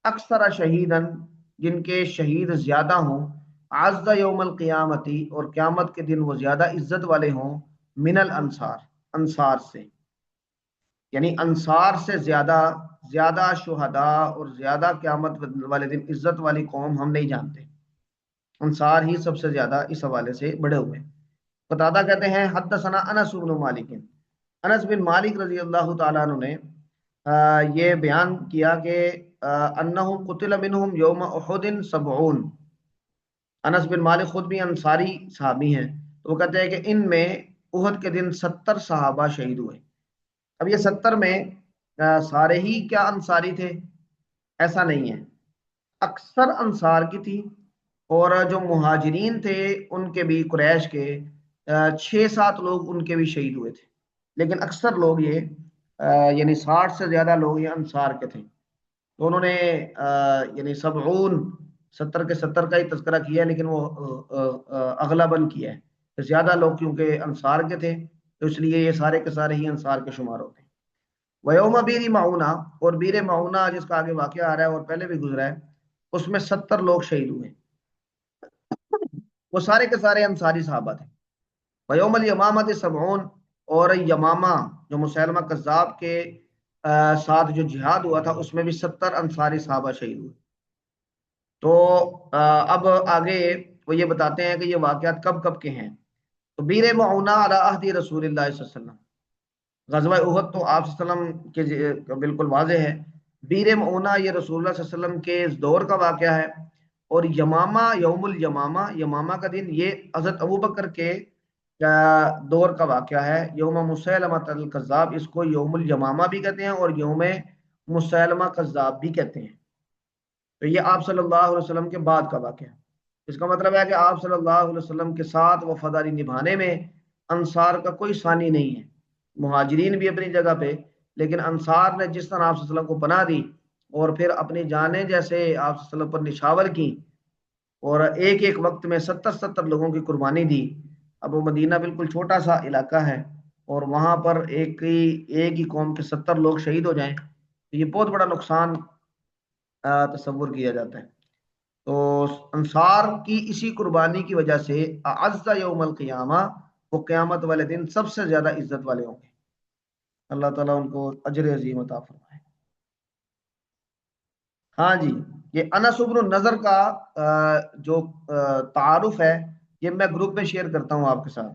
اکثر شہیدن، جن کے شہید زیادہ ہوں، عز یوم القیامتی، اور قیامت کے دن وہ زیادہ عزت والے ہوں، من الانصار، انصار سے، یعنی انصار سے زیادہ شہداء اور زیادہ قیامت والے دن عزت والی قوم ہم نہیں جانتے، انصار ہی سب سے زیادہ اس حوالے سے بڑے ہوئے۔ قتادہ کہتے ہیں حدثنا انس بن مالک، انس بن مالک رضی اللہ تعالیٰ عنہ نے یہ بیان کیا کہ انہم قتل منہم یوم احد 70، انس بن مالک خود بھی انصاری صحابی ہیں، تو وہ کہتے ہیں کہ ان میں احد کے دن 70 صحابہ شہید ہوئے۔ اب یہ 70 میں سارے ہی کیا انصاری تھے؟ ایسا نہیں ہے، اکثر انصار کی تھی، اور جو مہاجرین تھے ان کے بھی، قریش کے 6-7 لوگ ان کے بھی شہید ہوئے تھے، لیکن اکثر لوگ یہ یعنی 60 سے زیادہ لوگ یہ انصار کے تھے، تو انہوں نے یعنی 70 کے 70 کا ہی تذکرہ کیا ہے، لیکن وہ اغلباً کیا ہے، زیادہ لوگ کیونکہ انصار کے تھے تو اس لیے یہ سارے کے سارے ہی انصار کے شمار ہوتے ہیں۔ ویوم بیر معونہ، اور بیر معونہ جس کا آگے واقعہ آ رہا ہے اور پہلے بھی گزرا ہے، اس میں 70 لوگ شہید ہوئے، وہ سارے کے سارے انصاری صحابہ تھے۔ ویوم الیمامۃ 70، اور یمامہ جو مسیلمہ کذاب کے ساتھ جو جہاد ہوا تھا اس میں بھی 70 انصاری صحابہ شہید ہوئے۔ تو اب آگے وہ یہ بتاتے ہیں کہ یہ واقعات کب کب کے ہیں۔ تو بیر معونہ علی عہد رسول اللہ صلی اللہ علیہ وسلم، غزوہ احد تو آپ صلی اللہ علیہ وسلم کے بالکل واضح ہے، بیر معونہ یہ رسول اللہ صلی اللہ علیہ وسلم کے اس دور کا واقعہ ہے، اور یمامہ، یوم الیمامہ، یمامہ کا دن، یہ حضرت ابو بکر کے دور کا واقعہ ہے، یوم مسیلمہ الکذاب، اس کو یوم الیمامہ بھی کہتے ہیں اور یوم مسیلمہ کذاب بھی کہتے ہیں۔ تو یہ آپ صلی اللہ علیہ وسلم کے بعد کا واقعہ ہے۔ اس کا مطلب ہے کہ آپ صلی اللہ علیہ وسلم کے ساتھ وفاداری نبھانے میں انصار کا کوئی ثانی نہیں ہے۔ مہاجرین بھی اپنی جگہ پہ، لیکن انصار نے جس طرح آپ صلی اللہ علیہ وسلم کو پناہ دی اور پھر اپنی جانیں جیسے آپ صلی اللہ علیہ وسلم پر نشاور کی اور ایک ایک وقت میں 70 لوگوں کی قربانی دی۔ اب وہ مدینہ بالکل چھوٹا سا علاقہ ہے اور وہاں پر ایک ہی قوم کے 70 لوگ شہید ہو جائیں تو یہ بہت بڑا نقصان تصور کیا جاتا ہے۔ تو انصار کی اسی قربانی کی وجہ سے اعز یوم القیامہ، وہ قیامت والے دن سب سے زیادہ عزت والے ہوں گے۔ اللہ تعالیٰ ان کو اجر عظیم عطا فرمائے۔ ہاں جی، یہ انس بن النضر کا جو تعارف ہے یہ میں گروپ میں شیئر کرتا ہوں آپ کے ساتھ۔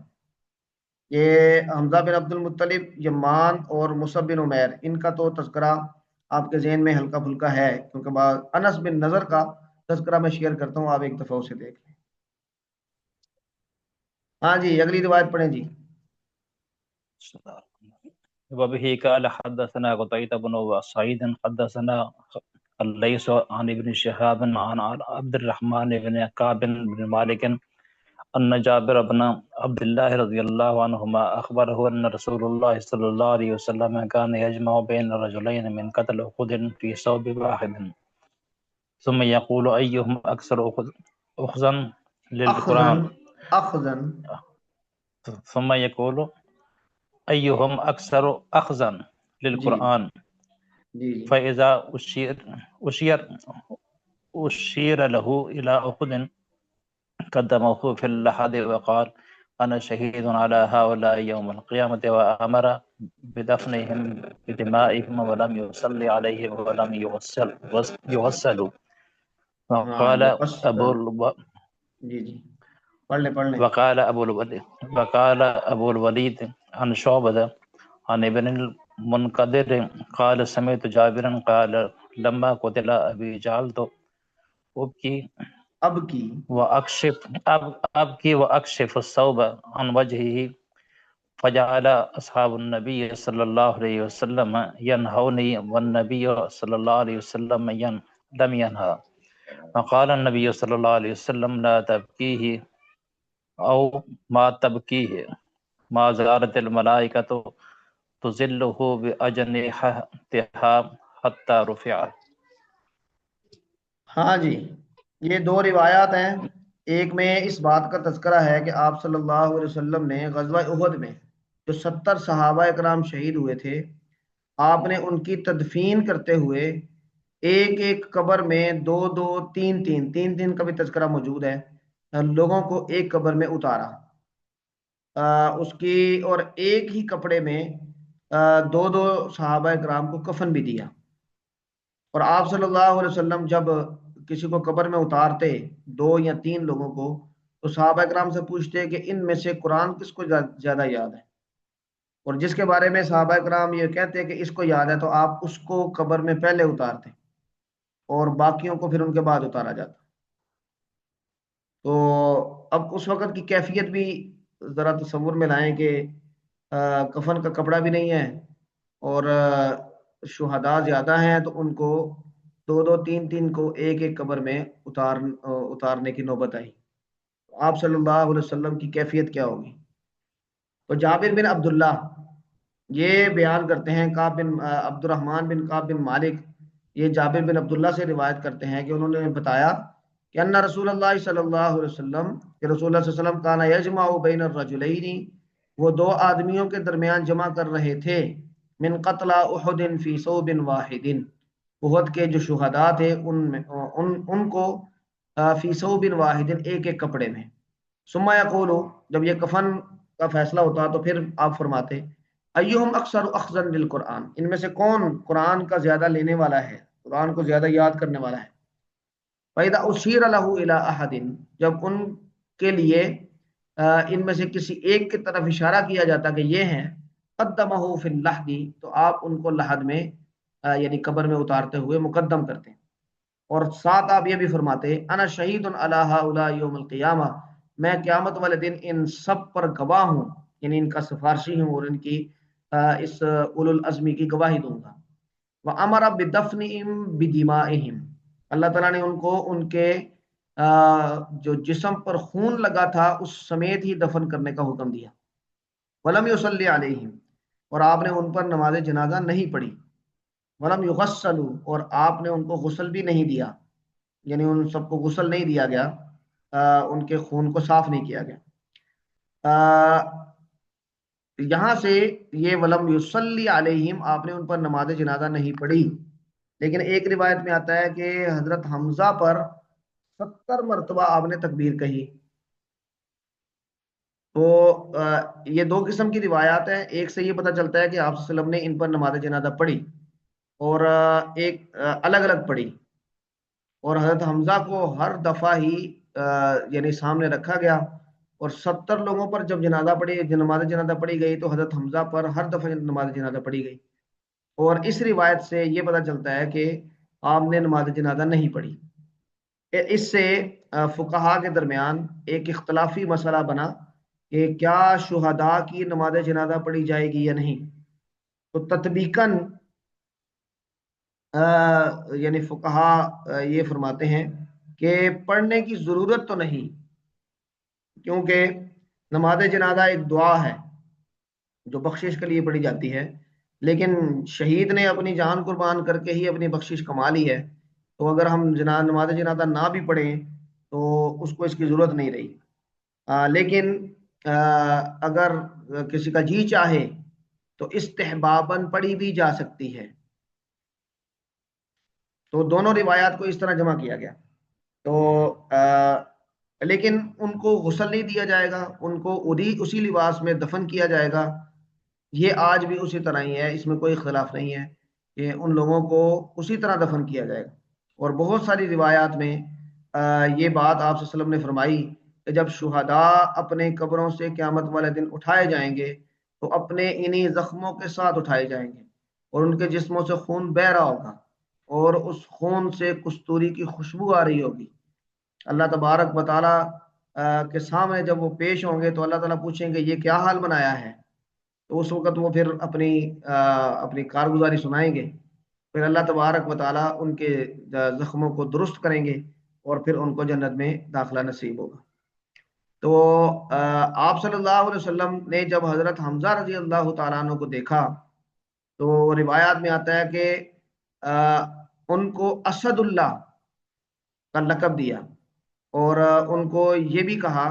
یہ حمزہ بن عبد المطلب، یمان اور مصعب بن عمیر، ان کا تو تذکرہ آپ کے ذہن میں ہلکا پھلکا ہے، کیونکہ انس بن نضر کا تذکرہ میں شیئر کرتا ہوں، آپ ایک دفعہ اسے دیکھ لیں۔ ہاں جی، اگلی روایت پڑھیں جی۔ وبه قال حدثنا قتيبة بن سعيد حدثنا الليث عن ابن شهاب عن عبد الرحمن بن كعب بن مالك أن جابر بن عبد الله رضي الله عنهما أخبره أن رسول الله صلى الله عليه وسلم كان يجمع بين رجلين من قتل أحد في ثوب واحد ثم يقول أيهم أكثر أخذا للقرآن اخذن ثم يقول أيهم أكثر أخذا جی للقرآن جی فإذا أشير له إلى أحد قدمه في اللحد وقال أنا شهيد على هؤلاء يوم القيامة وأمر بدفنهم بدمائهم ولم يصلي عليهم ولم يغسلوا ہاں وقال جی جی پڑھ لیں وقال أبو الوليد عن شعبة عن ابن المنقدر قال سمعت جابرا قال لما قتل أبي جعلت أبكي وأكشف الثوب عن وجهه فجعل أصحاب النبي صلى الله عليه وسلم ينهوني والنبي صلى الله عليه وسلم لم ينهى وقال النبي صلى الله عليه وسلم لا تبكيه أو ما تبكيه ما زالت الملائكة تظله بأجنحتها حتى رفع۔ ہاں جی، یہ دو روایات ہیں۔ ایک میں اس بات کا تذکرہ ہے کہ آپ صلی اللہ علیہ وسلم نے غزوہ احد میں جو 70 صحابہ اکرام شہید ہوئے تھے، آپ نے ان کی تدفین کرتے ہوئے ایک ایک قبر میں دو دو تین تین کا بھی تذکرہ موجود ہے، لوگوں کو ایک قبر میں اتارا اس کی، اور ایک ہی کپڑے میں دو دو صحابہ اکرام کو کفن بھی دیا۔ اور آپ صلی اللہ علیہ وسلم جب کسی کو قبر میں اتارتے، 2 یا 3 لوگوں کو، تو صحابہ اکرام سے پوچھتے کہ ان میں سے قرآن کس کو زیادہ یاد ہے، اور جس کے بارے میں صحابہ اکرام یہ کہتے کہ اس کو یاد ہے تو آپ اس کو قبر میں پہلے اتارتے اور باقیوں کو پھر ان کے بعد اتارا جاتا۔ تو اب اس وقت کی کیفیت بھی ذرا تصور میں لائیں کہ کفن کا کپڑا بھی نہیں ہے اور شہداء زیادہ ہیں، تو ان کو 2 3 کو ایک ایک قبر میں اتارنے کی نوبت آئی۔ آپ صلی اللہ علیہ وسلم کی کیفیت کیا ہوگی؟ تو جابر بن عبداللہ یہ بیان کرتے ہیں، عبد الرحمن بن کعب بن مالک یہ جابر بن عبداللہ سے روایت کرتے ہیں کہ انہوں نے بتایا کہ ان رسول اللہ صلی اللہ علیہ وسلم، کہ رسول اللہ صلی اللہ علیہ وسلم کانا یجمع بین الرجلین، وہ 2 آدمیوں کے درمیان جمع کر رہے تھے، من قتل احد فی ثوب واحد، احد کے جو شہداء تھے ان کو فی ثوب واحد، ایک ایک کپڑے میں۔ ثم یقول، جب یہ کفن کا فیصلہ ہوتا تو پھر آپ فرماتے ایہم اکثر اخذا للقرآن، ان میں سے کون قرآن کا زیادہ لینے والا ہے، قرآن کو زیادہ یاد کرنے والا ہے۔ فَإِذَا أُشِيرَ لَهُ إِلَىٰ أَحَدٍ، جب ان کے لیے ان میں سے کسی ایک کی طرف اشارہ کیا جاتا کہ یہ ہیں، قدمه فی اللحد، تو آپ ان کو لحد میں یعنی قبر میں اتارتے ہوئے مقدم کرتے ہیں، اور ساتھ آپ یہ بھی فرماتے انا شہید علی ہؤلاء یوم القیامہ، میں قیامت والے دن ان سب پر گواہ ہوں، یعنی ان کا سفارشی ہوں اور ان کی اس اولو العزمی کی گواہی دوں گا۔ وَأَمَرَ بِدَفْنِهِمْ بِدِمَائِهِمْ، اللہ تعالیٰ نے ان کو ان کے جو جسم پر خون لگا تھا اس سمیت ہی دفن کرنے کا حکم دیا۔ وَلَمْ يُصَلِّ عَلَيْهِمْ، اور آپ نے ان پر نماز جنازہ نہیں پڑھی۔ وَلَمْ يُغَسَّلُوا، اور آپ نے ان کو غسل بھی نہیں دیا، یعنی ان سب کو غسل نہیں دیا گیا، ان کے خون کو صاف نہیں کیا گیا۔ یہاں سے یہ ولم یصلی علیہم، آپ نے ان پر نماز جنازہ نہیں پڑھی، لیکن ایک روایت میں آتا ہے کہ حضرت حمزہ پر 70 مرتبہ آپ نے تکبیر کہی۔ تو یہ دو قسم کی روایات ہیں، ایک سے یہ پتہ چلتا ہے کہ آپ صلی اللہ علیہ وسلم نے ان پر نماز جنازہ پڑھی، اور ایک الگ الگ پڑھی، اور حضرت حمزہ کو ہر دفعہ ہی یعنی سامنے رکھا گیا، اور 70 لوگوں پر جب نماز جنازہ پڑھی گئی تو حضرت حمزہ پر ہر دفعہ نماز جنازہ پڑھی گئی۔ اور اس روایت سے یہ پتہ چلتا ہے کہ آپ نے نماز جنازہ نہیں پڑھی۔ اس سے فقہا کے درمیان ایک اختلافی مسئلہ بنا کہ کیا شہداء کی نماز جنازہ پڑھی جائے گی یا نہیں۔ تو تطبیقاً یعنی فقہا یہ فرماتے ہیں کہ پڑھنے کی ضرورت تو نہیں، کیونکہ نماز جنازہ ایک دعا ہے جو بخشش کے لیے پڑھی جاتی ہے، لیکن شہید نے اپنی جان قربان کر کے ہی اپنی بخشش کما لی ہے، تو اگر ہم نماز جنازہ نہ بھی پڑھیں تو اس کو اس کی ضرورت نہیں رہی۔ لیکن اگر کسی کا جی چاہے تو استحباباً پڑھی بھی جا سکتی ہے۔ تو دونوں روایات کو اس طرح جمع کیا گیا۔ تو لیکن ان کو غسل نہیں دیا جائے گا، ان کو اسی لباس میں دفن کیا جائے گا، یہ آج بھی اسی طرح ہی ہے، اس میں کوئی اختلاف نہیں ہے کہ ان لوگوں کو اسی طرح دفن کیا جائے گا۔ اور بہت ساری روایات میں یہ بات آپ صلی اللہ علیہ وسلم نے فرمائی کہ جب شہداء اپنے قبروں سے قیامت والے دن اٹھائے جائیں گے تو اپنے انہی زخموں کے ساتھ اٹھائے جائیں گے، اور ان کے جسموں سے خون بہہ رہا ہوگا، اور اس خون سے کستوری کی خوشبو آ رہی ہوگی۔ اللہ تبارک و تعالیٰ کے سامنے جب وہ پیش ہوں گے تو اللہ تعالیٰ پوچھیں گے یہ کیا حال بنایا ہے، تو اس وقت وہ پھر اپنی کارگزاری سنائیں گے، پھر اللہ تبارک و تعالیٰ ان کے زخموں کو درست کریں گے، اور پھر ان کو جنت میں داخلہ نصیب ہوگا۔ تو آپ صلی اللہ علیہ وسلم نے جب حضرت حمزہ رضی اللہ تعالیٰ عنہ کو دیکھا تو روایات میں آتا ہے کہ ان کو اسد اللہ کا لقب دیا، اور ان کو یہ بھی کہا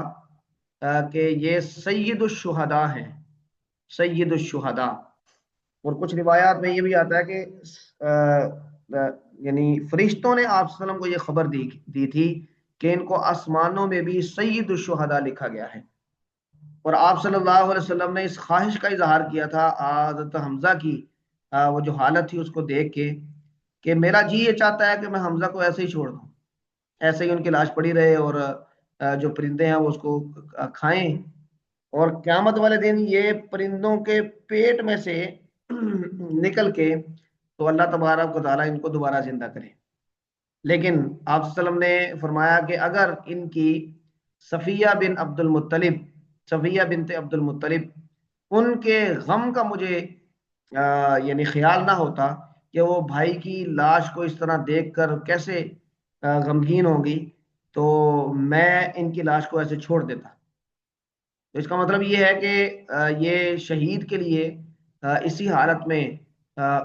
کہ یہ سید الشہداء ہیں، سید الشہداء۔ اور کچھ روایات میں یہ بھی آتا ہے کہ یعنی فرشتوں نے آپ صلی اللہ علیہ وسلم کو یہ خبر دی تھی کہ ان کو آسمانوں میں بھی سید الشہداء لکھا گیا ہے، اور آپ صلی اللہ علیہ وسلم نے اس خواہش کا اظہار کیا تھا حضرت حمزہ کی وہ جو حالت تھی اس کو دیکھ کے، کہ میرا جی یہ چاہتا ہے کہ میں حمزہ کو ایسے ہی چھوڑ دوں، ایسے ہی ان کی لاش پڑی رہے اور جو پرندے ہیں وہ اس کو کھائیں، اور قیامت والے دن یہ پرندوں کے پیٹ میں سے نکل کے تو اللہ تبارک و تعالیٰ ان کو دوبارہ زندہ کرے۔ لیکن آپ صلی اللہ علیہ وسلم نے فرمایا کہ اگر ان کی صفیہ بن عبد المطلب، صفیہ بنت عبد المطلب، ان کے غم کا مجھے یعنی خیال نہ ہوتا کہ وہ بھائی کی لاش کو اس طرح دیکھ کر کیسے غمگین ہوگی، تو میں ان کی لاش کو ایسے چھوڑ دیتا۔ تو اس کا مطلب یہ ہے کہ یہ شہید کے لیے اسی حالت میں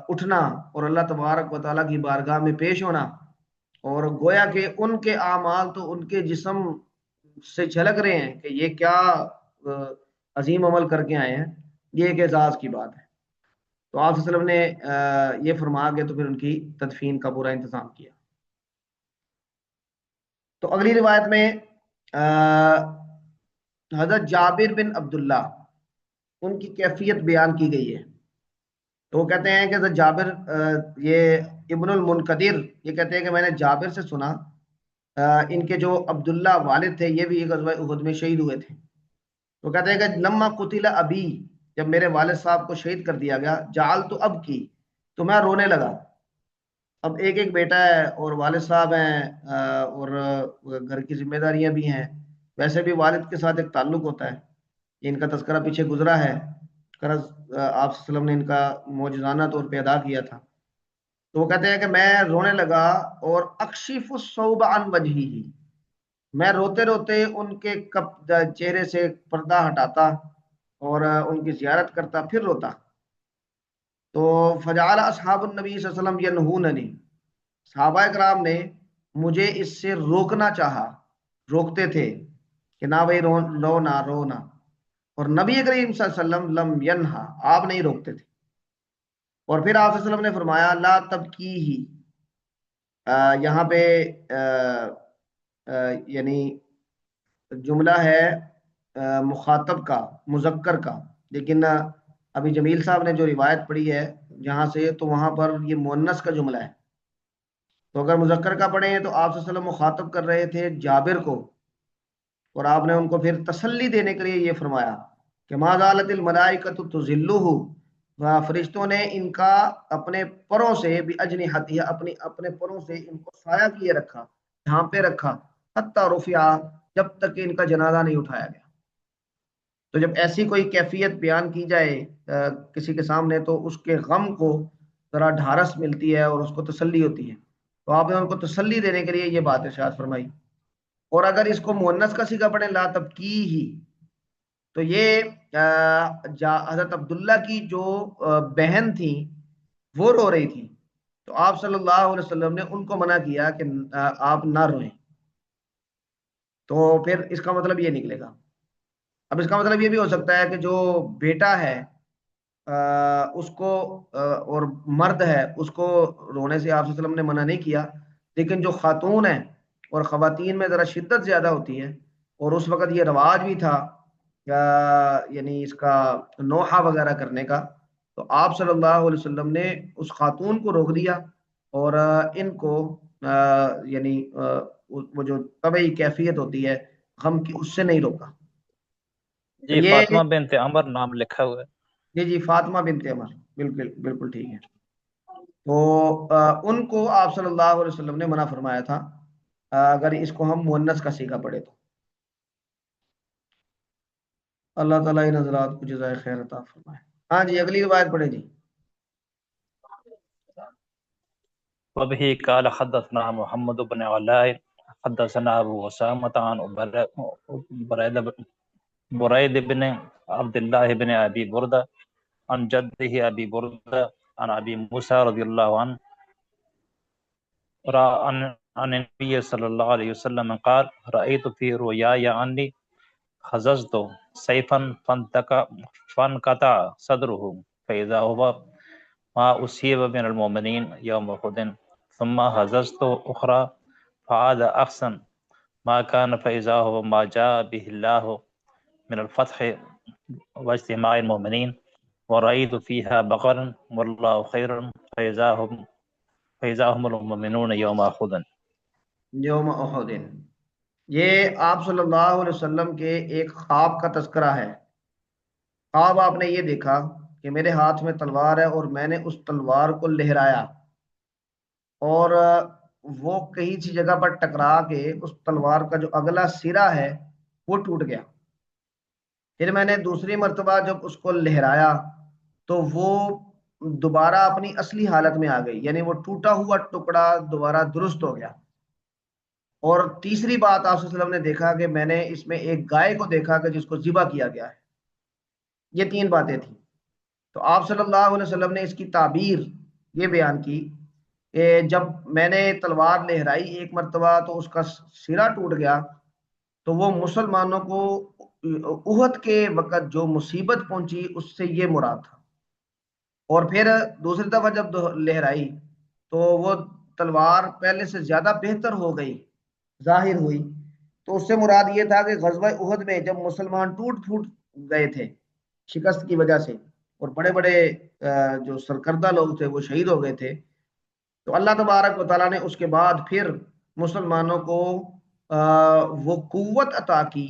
اٹھنا اور اللہ تبارک و تعالیٰ کی بارگاہ میں پیش ہونا، اور گویا کہ ان کے اعمال تو ان کے جسم سے جھلک رہے ہیں کہ یہ کیا عظیم عمل کر کے آئے ہیں، یہ ایک اعزاز کی بات ہے۔ تو آپ صلی اللہ علیہ وسلم نے یہ فرما کے تو پھر ان کی تدفین کا پورا انتظام کیا۔ تو اگلی روایت میں حضرت جابر بن عبداللہ ان کی کیفیت بیان کی گئی ہے۔ تو وہ کہتے ہیں کہ حضرت جابر یہ ابن المنقدر یہ کہتے ہیں کہ میں نے جابر سے سنا، ان کے جو عبداللہ والد تھے یہ بھی غزوہ احد میں شہید ہوئے تھے۔ تو کہتے ہیں کہ لما قتل ابی، جب میرے والد صاحب کو شہید کر دیا گیا، جعلت اب کی، تو میں رونے لگا۔ اب ایک بیٹا ہے اور والد صاحب ہیں اور گھر کی ذمہ داریاں بھی ہیں، ویسے بھی والد کے ساتھ ایک تعلق ہوتا ہے، ان کا تذکرہ پیچھے گزرا ہے، قرض آپ صلی اللہ علیہ وسلم نے ان کا معجزانہ طور پہ ادا کیا تھا۔ تو وہ کہتے ہیں کہ میں رونے لگا اور اکشف الصوب عن وجہی، میں روتے روتے ان کے چہرے سے پردہ ہٹاتا اور ان کی زیارت کرتا، پھر روتا۔ تو فجعل اصحاب النبی صلی اللہ علیہ وسلم ینہوننی، صحابہ کرام نے مجھے اس سے روکنا چاہا، روکتے تھے کہ نہ بھائی رو نہ رونا، اور نبی کریم صلی اللہ علیہ وسلم لم ینہا، آپ نہیں روکتے تھے۔ اور پھر آپ صلی اللہ علیہ وسلم نے فرمایا لا تبکی ہی، یہاں پہ یعنی جملہ ہے مخاطب کا، مذکر کا، لیکن ابھی جمیل صاحب نے جو روایت پڑھی ہے جہاں سے، تو وہاں پر یہ مؤنث کا جملہ ہے۔ تو اگر مذکر کا پڑھیں تو آپ صلی اللہ علیہ وسلم مخاطب کر رہے تھے جابر کو، اور آپ نے ان کو پھر تسلی دینے کے لیے یہ فرمایا کہ ما زالت الملائکۃ تذلہ، فرشتوں نے ان کا اپنے پروں سے بھی اجنحتہ، اپنے پروں سے ان کو سایہ کیے رکھا، یہاں پہ رکھا، حتی رفع، جب تک کہ ان کا جنازہ نہیں اٹھایا گیا۔ تو جب ایسی کوئی کیفیت بیان کی جائے کسی کے سامنے، تو اس کے غم کو ذرا ڈھارس ملتی ہے اور اس کو تسلی ہوتی ہے۔ تو آپ نے ان کو تسلی دینے کے لیے یہ بات ارشاد فرمائی۔ اور اگر اس کو مؤنث کا صیغہ پڑھیں لا تبکی ہی، تو یہ حضرت عبداللہ کی جو بہن تھی وہ رو رہی تھی، تو آپ صلی اللہ علیہ وسلم نے ان کو منع کیا کہ آپ نہ روئیں۔ تو پھر اس کا مطلب یہ نکلے گا، اب اس کا مطلب یہ بھی ہو سکتا ہے کہ جو بیٹا ہے اس کو اور مرد ہے اس کو رونے سے آپ صلی اللہ علیہ وسلم نے منع نہیں کیا، لیکن جو خاتون ہے، اور خواتین میں ذرا شدت زیادہ ہوتی ہے، اور اس وقت یہ رواج بھی تھا یعنی اس کا نوحہ وغیرہ کرنے کا، تو آپ صلی اللہ علیہ وسلم نے اس خاتون کو روک دیا، اور ان کو یعنی وہ جو طبعی کیفیت ہوتی ہے غم کی، اس سے نہیں روکا۔ تو جی یہ فاطمہ بنت عمر نام لکھا ہوا ہے۔ جی جی فاطمہ بنت عمر، بالکل بالکل ٹھیک ہے۔ تو ان کو آپ صلی اللہ علیہ وسلم نے منع فرمایا تھا اگر اس کو ہم مؤنث کا صیغہ پڑھے تو۔ اللہ تعالیٰ ان حضرات کو جزائے خیر عطا فرمائے۔ ہاں جی اگلی روایت پڑھے جی۔ وبه قال حدثنا محمد بن علاء حدثنا ابو اسامة عن بريد بن عبد الله بن ابي بردة عن جده ابي بردة عن ابي موسى رضي الله عنه عن النبي صلى الله عليه وسلم قال رأيت في رؤياي عني خززت سيفا فانقطع صدره فإذا هو ما أصيب من المؤمنين يوم أحد ثم هززت أخرى فعاد أحسن ما كان فإذا هو ما جاء به الله من الفتح واجتماع المؤمنين ورأيت فيها بقرا والله خير فإذا هم المؤمنون يوم أحد۔ یوم احد، یہ آپ صلی اللہ علیہ وسلم کے ایک خواب کا تذکرہ ہے۔ خواب آپ نے یہ دیکھا کہ میرے ہاتھ میں تلوار ہے اور میں نے اس تلوار کو لہرایا، اور وہ کہیں سی جگہ پر ٹکرا کے اس تلوار کا جو اگلا سرا ہے وہ ٹوٹ گیا۔ پھر میں نے دوسری مرتبہ جب اس کو لہرایا تو وہ دوبارہ اپنی اصلی حالت میں آ گئی، یعنی وہ ٹوٹا ہوا ٹکڑا دوبارہ درست ہو گیا۔ اور تیسری بات آپ صلی اللہ علیہ وسلم نے دیکھا کہ میں نے اس میں ایک گائے کو دیکھا کہ جس کو ذبح کیا گیا ہے۔ یہ تین باتیں تھیں۔ تو آپ صلی اللہ علیہ وسلم نے اس کی تعبیر یہ بیان کی کہ جب میں نے تلوار لہرائی ایک مرتبہ تو اس کا سرا ٹوٹ گیا، تو وہ مسلمانوں کو احد کے وقت جو مصیبت پہنچی اس سے یہ مراد تھا۔ اور پھر دوسری دفعہ جب لہرائی تو وہ تلوار پہلے سے زیادہ بہتر ہو گئی، ظاہر ہوئی، تو اس سے مراد یہ تھا کہ غزوہ احد میں جب مسلمان ٹوٹ پھوٹ گئے تھے شکست کی وجہ سے، اور بڑے بڑے جو سرکردہ لوگ تھے وہ شہید ہو گئے تھے، تو اللہ تبارک و تعالیٰ نے اس کے بعد پھر مسلمانوں کو وہ قوت عطا کی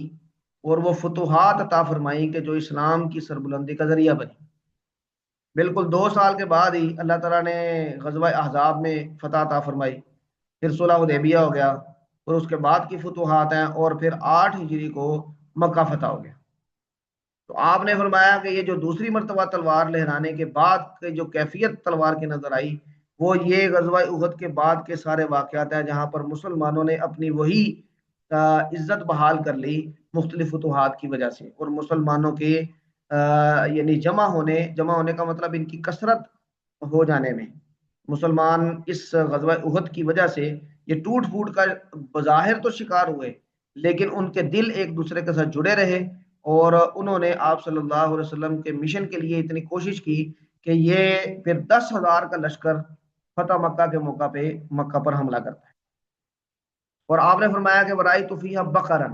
اور وہ فتوحات عطا فرمائی کہ جو اسلام کی سربلندی کا ذریعہ بنی۔ بالکل 2 سال کے بعد ہی اللہ تعالیٰ نے غزوہ احزاب میں فتح عطا فرمائی، پھر صلح حدیبیہ ہو گیا، اور اس کے بعد کی فتوحات ہیں، اور پھر 8 ہجری کو مکہ فتح ہو گیا۔ تو آپ نے فرمایا کہ یہ جو دوسری مرتبہ تلوار لہرانے کے بعد کے جو کیفیت تلوار کی نظر آئی، وہ یہ غزوہ احد کے بعد کے سارے واقعات ہیں جہاں پر مسلمانوں نے اپنی وہی عزت بحال کر لی مختلف فتوحات کی وجہ سے، اور مسلمانوں کے یعنی جمع ہونے کا مطلب ان کی کثرت ہو جانے میں، مسلمان اس غزوہ احد کی وجہ سے یہ ٹوٹ پھوٹ کا بظاہر تو شکار ہوئے، لیکن ان کے دل ایک دوسرے کے ساتھ جڑے رہے، اور انہوں نے آپ صلی اللہ علیہ وسلم کے مشن کے لیے اتنی کوشش کی کہ یہ پھر 10,000 کا لشکر فتح مکہ کے موقع پہ مکہ پر حملہ کرتا ہے۔ اور آپ نے فرمایا کہ ورائی توفیہ بقرن،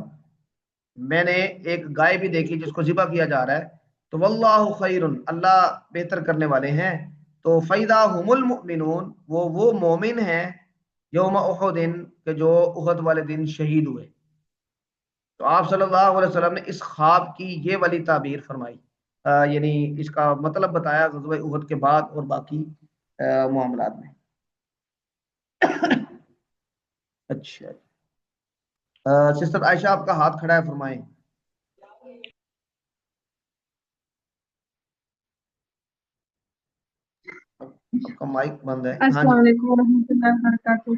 میں نے ایک گائے بھی دیکھی جس کو ذبح کیا جا رہا ہے، تو واللہ خیر، اللہ بہتر کرنے والے ہیں۔ تو فیدا ہم المؤمنون، وہ مومن ہیں یوم احد، کہ جو احد والے دن شہید ہوئے۔ تو آپ صلی اللہ علیہ وسلم نے اس خواب کی یہ والی تعبیر فرمائی، یعنی اس کا مطلب بتایا غزوہ احد کے بعد اور باقی معاملات میں۔ اچھا، سسٹر عائشہ آپ کا ہاتھ کھڑا ہے، فرمائیں۔ آپ کا مائک بند ہے۔ ہاں جی، السلام علیکم ورحمۃ اللہ وبرکاتہ۔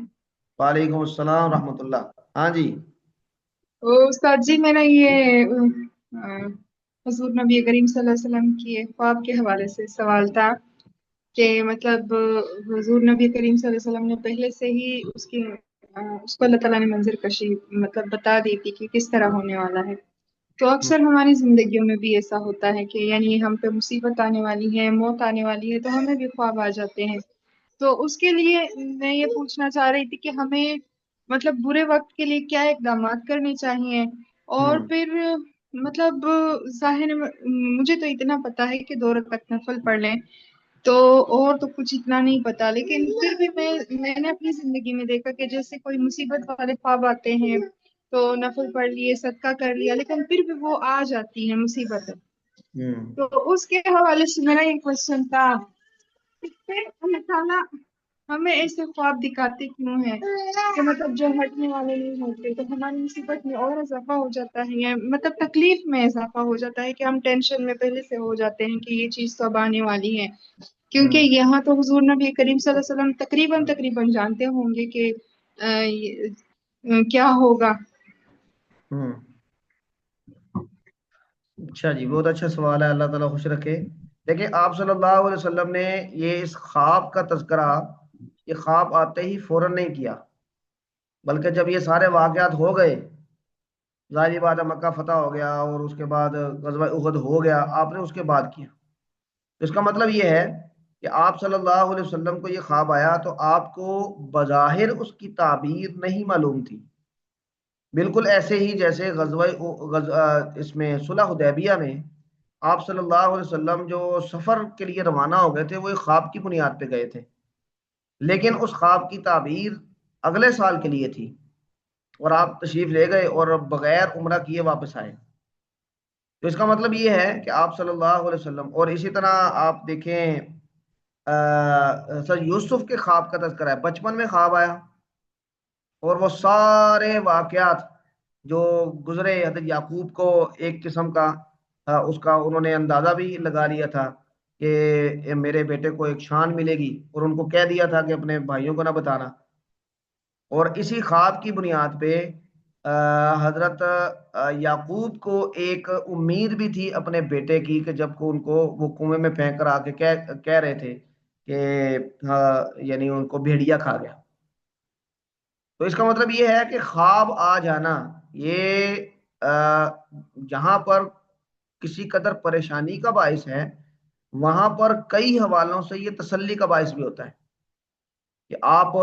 وعلیکم السلام رحمۃ اللہ۔ ہاں جی، استاد جی، میرا یہ حضور نبی کریم صلی اللہ علیہ وسلم کی خواب کے حوالے سے سوال تھا کہ مطلب حضور نبی کریم صلی اللہ علیہ وسلم نے پہلے سے ہی اس کو اللہ تعالیٰ نے منظر کشی مطلب بتا دی تھی کہ کس طرح ہونے والا ہے۔ تو اکثر ہماری زندگیوں میں بھی ایسا ہوتا ہے کہ یعنی ہم پہ مصیبت آنے والی ہے، موت آنے والی ہے، تو ہمیں بھی خواب آ جاتے ہیں۔ تو اس کے لیے میں یہ پوچھنا چاہ رہی تھی کہ ہمیں مطلب برے وقت کے لیے کیا اقدامات کرنے چاہیے، اور پھر مطلب ظاہر مجھے تو اتنا پتا ہے کہ 2 رکعت نفل پڑھ لیں، تو اور تو کچھ اتنا نہیں پتا، لیکن پھر بھی میں نے اپنی زندگی میں دیکھا کہ جیسے کوئی مصیبت والے خواب آتے ہیں تو نفل پڑھ لیے، صدقہ کر لیا، لیکن پھر بھی وہ آ جاتی ہے مصیبت۔ تو اس کے حوالے سے میرا یہ کوشچن تھا کہ پھر اللہ تعالیٰ ہمیں ایسے خواب دکھاتے کیوں ہیں کہ مطلب جو ہٹنے والے نہیں ہوتے، تو ہماری مصیبت میں اور اضافہ ہو جاتا ہے، یا مطلب تکلیف میں اضافہ ہو جاتا ہے کہ ہم ٹینشن میں پہلے سے ہو جاتے ہیں کہ یہ چیز تو اب آنے والی ہے۔ کیونکہ یہاں تو حضور نبی کریم صلی اللہ علیہ وسلم تقریباً جانتے ہوں گے کہ کیا ہوگا۔ اچھا جی، بہت اچھا سوال ہے، اللہ تعالیٰ خوش رکھے۔ دیکھیں، آپ صلی اللہ علیہ وسلم نے یہ اس خواب کا تذکرہ یہ خواب آتے ہی فوراً نہیں کیا، بلکہ جب یہ سارے واقعات ہو گئے، ظاہری بات ہے مکہ فتح ہو گیا اور اس کے بعد غزوہ احد ہو گیا، آپ نے اس کے بعد کیا۔ اس کا مطلب یہ ہے کہ آپ صلی اللہ علیہ وسلم کو یہ خواب آیا تو آپ کو بظاہر اس کی تعبیر نہیں معلوم تھی، بالکل ایسے ہی جیسے اس میں صلح حدیبیہ میں آپ صلی اللہ علیہ وسلم جو سفر کے لیے روانہ ہو گئے تھے، وہ ایک خواب کی بنیاد پہ گئے تھے، لیکن اس خواب کی تعبیر اگلے سال کے لیے تھی، اور آپ تشریف لے گئے اور بغیر عمرہ کیے واپس آئے۔ تو اس کا مطلب یہ ہے کہ آپ صلی اللہ علیہ وسلم، اور اسی طرح آپ دیکھیں سر یوسف کے خواب کا تذکرہ ہے، بچپن میں خواب آیا، اور وہ سارے واقعات جو گزرے حضرت یعقوب کو ایک قسم کا اس کا انہوں نے اندازہ بھی لگا لیا تھا کہ میرے بیٹے کو ایک شان ملے گی، اور ان کو کہہ دیا تھا کہ اپنے بھائیوں کو نہ بتانا، اور اسی خواب کی بنیاد پہ حضرت یعقوب کو ایک امید بھی تھی اپنے بیٹے کی کہ جب کو ان کو وہ کنویں میں پھینک کر آ کے کہہ رہے تھے کہ یعنی ان کو بھیڑیا کھا گیا۔ تو اس کا مطلب یہ ہے کہ خواب آ جانا یہ جہاں پر کسی قدر پریشانی کا باعث ہے، وہاں پر کئی حوالوں سے یہ تسلی کا باعث بھی ہوتا ہے کہ آپ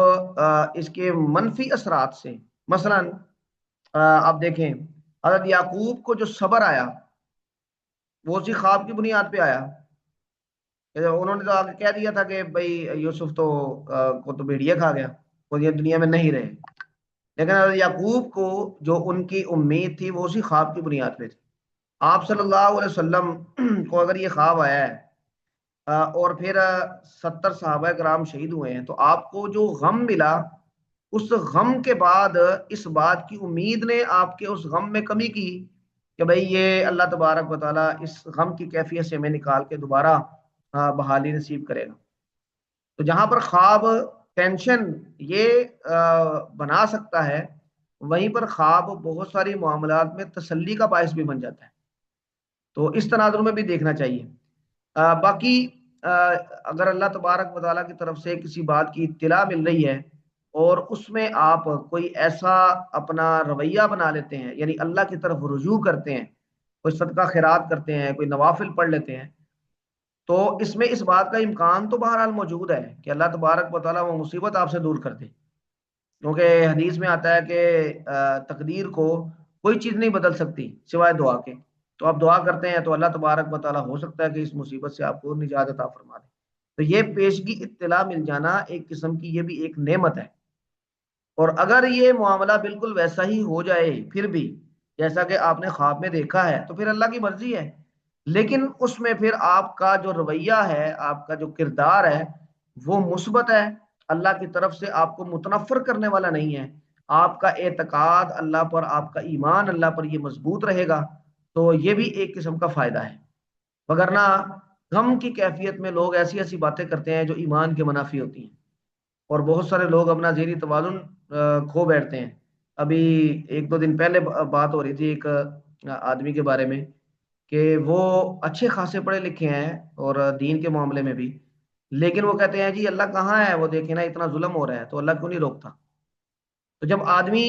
اس کے منفی اثرات سے، مثلا آپ دیکھیں حضرت یعقوب کو جو صبر آیا وہ اسی خواب کی بنیاد پہ آیا کہ انہوں نے تو آگے کہہ دیا تھا کہ بھائی یوسف کو تو بھیڑیا کھا گیا، وہ یہ دنیا میں نہیں رہے، لیکن حضرت یعقوب کو جو ان کی امید تھی وہ اسی خواب کی بنیاد پہ تھی۔ آپ صلی اللہ علیہ وسلم کو اگر یہ خواب آیا ہے اور پھر 70 صحابہ کرام شہید ہوئے ہیں، تو آپ کو جو غم ملا اس غم کے بعد اس بات کی امید نے آپ کے اس غم میں کمی کی کہ بھئی یہ اللہ تبارک و تعالیٰ اس غم کی کیفیت سے ہمیں نکال کے دوبارہ بحالی نصیب کرے گا. تو جہاں پر خواب ٹینشن یہ بنا سکتا ہے، وہیں پر خواب بہت ساری معاملات میں تسلی کا باعث بھی بن جاتا ہے. تو اس تناظر میں بھی دیکھنا چاہیے. باقی اگر اللہ تبارک و تعالیٰ کی طرف سے کسی بات کی اطلاع مل رہی ہے اور اس میں آپ کوئی ایسا اپنا رویہ بنا لیتے ہیں، یعنی اللہ کی طرف رجوع کرتے ہیں، کوئی صدقہ خیرات کرتے ہیں، کوئی نوافل پڑھ لیتے ہیں، تو اس میں اس بات کا امکان تو بہرحال موجود ہے کہ اللہ تبارک و تعالیٰ وہ مصیبت آپ سے دور کر دے. کیونکہ حدیث میں آتا ہے کہ تقدیر کو کوئی چیز نہیں بدل سکتی سوائے دعا کے. تو آپ دعا کرتے ہیں تو اللہ تبارک و تعالیٰ ہو سکتا ہے کہ اس مصیبت سے آپ کو نجات عطا فرما دے. تو یہ پیشگی اطلاع مل جانا ایک قسم کی یہ بھی ایک نعمت ہے. اور اگر یہ معاملہ بالکل ویسا ہی ہو جائے پھر بھی جیسا کہ آپ نے خواب میں دیکھا ہے تو پھر اللہ کی مرضی ہے، لیکن اس میں پھر آپ کا جو رویہ ہے، آپ کا جو کردار ہے وہ مثبت ہے، اللہ کی طرف سے آپ کو متنفر کرنے والا نہیں ہے. آپ کا اعتقاد اللہ پر، آپ کا ایمان اللہ پر یہ مضبوط رہے گا. تو یہ بھی ایک قسم کا فائدہ ہے. وگرنہ غم کی کیفیت میں لوگ ایسی ایسی باتیں کرتے ہیں جو ایمان کے منافی ہوتی ہیں، اور بہت سارے لوگ اپنا ذہنی توازن کھو بیٹھتے ہیں. ابھی ایک دو دن پہلے بات ہو رہی تھی ایک آدمی کے بارے میں کہ وہ اچھے خاصے پڑھے لکھے ہیں اور دین کے معاملے میں بھی، لیکن وہ کہتے ہیں جی اللہ کہاں ہے، وہ دیکھیں نا اتنا ظلم ہو رہا ہے تو اللہ کیوں نہیں روکتا. تو جب آدمی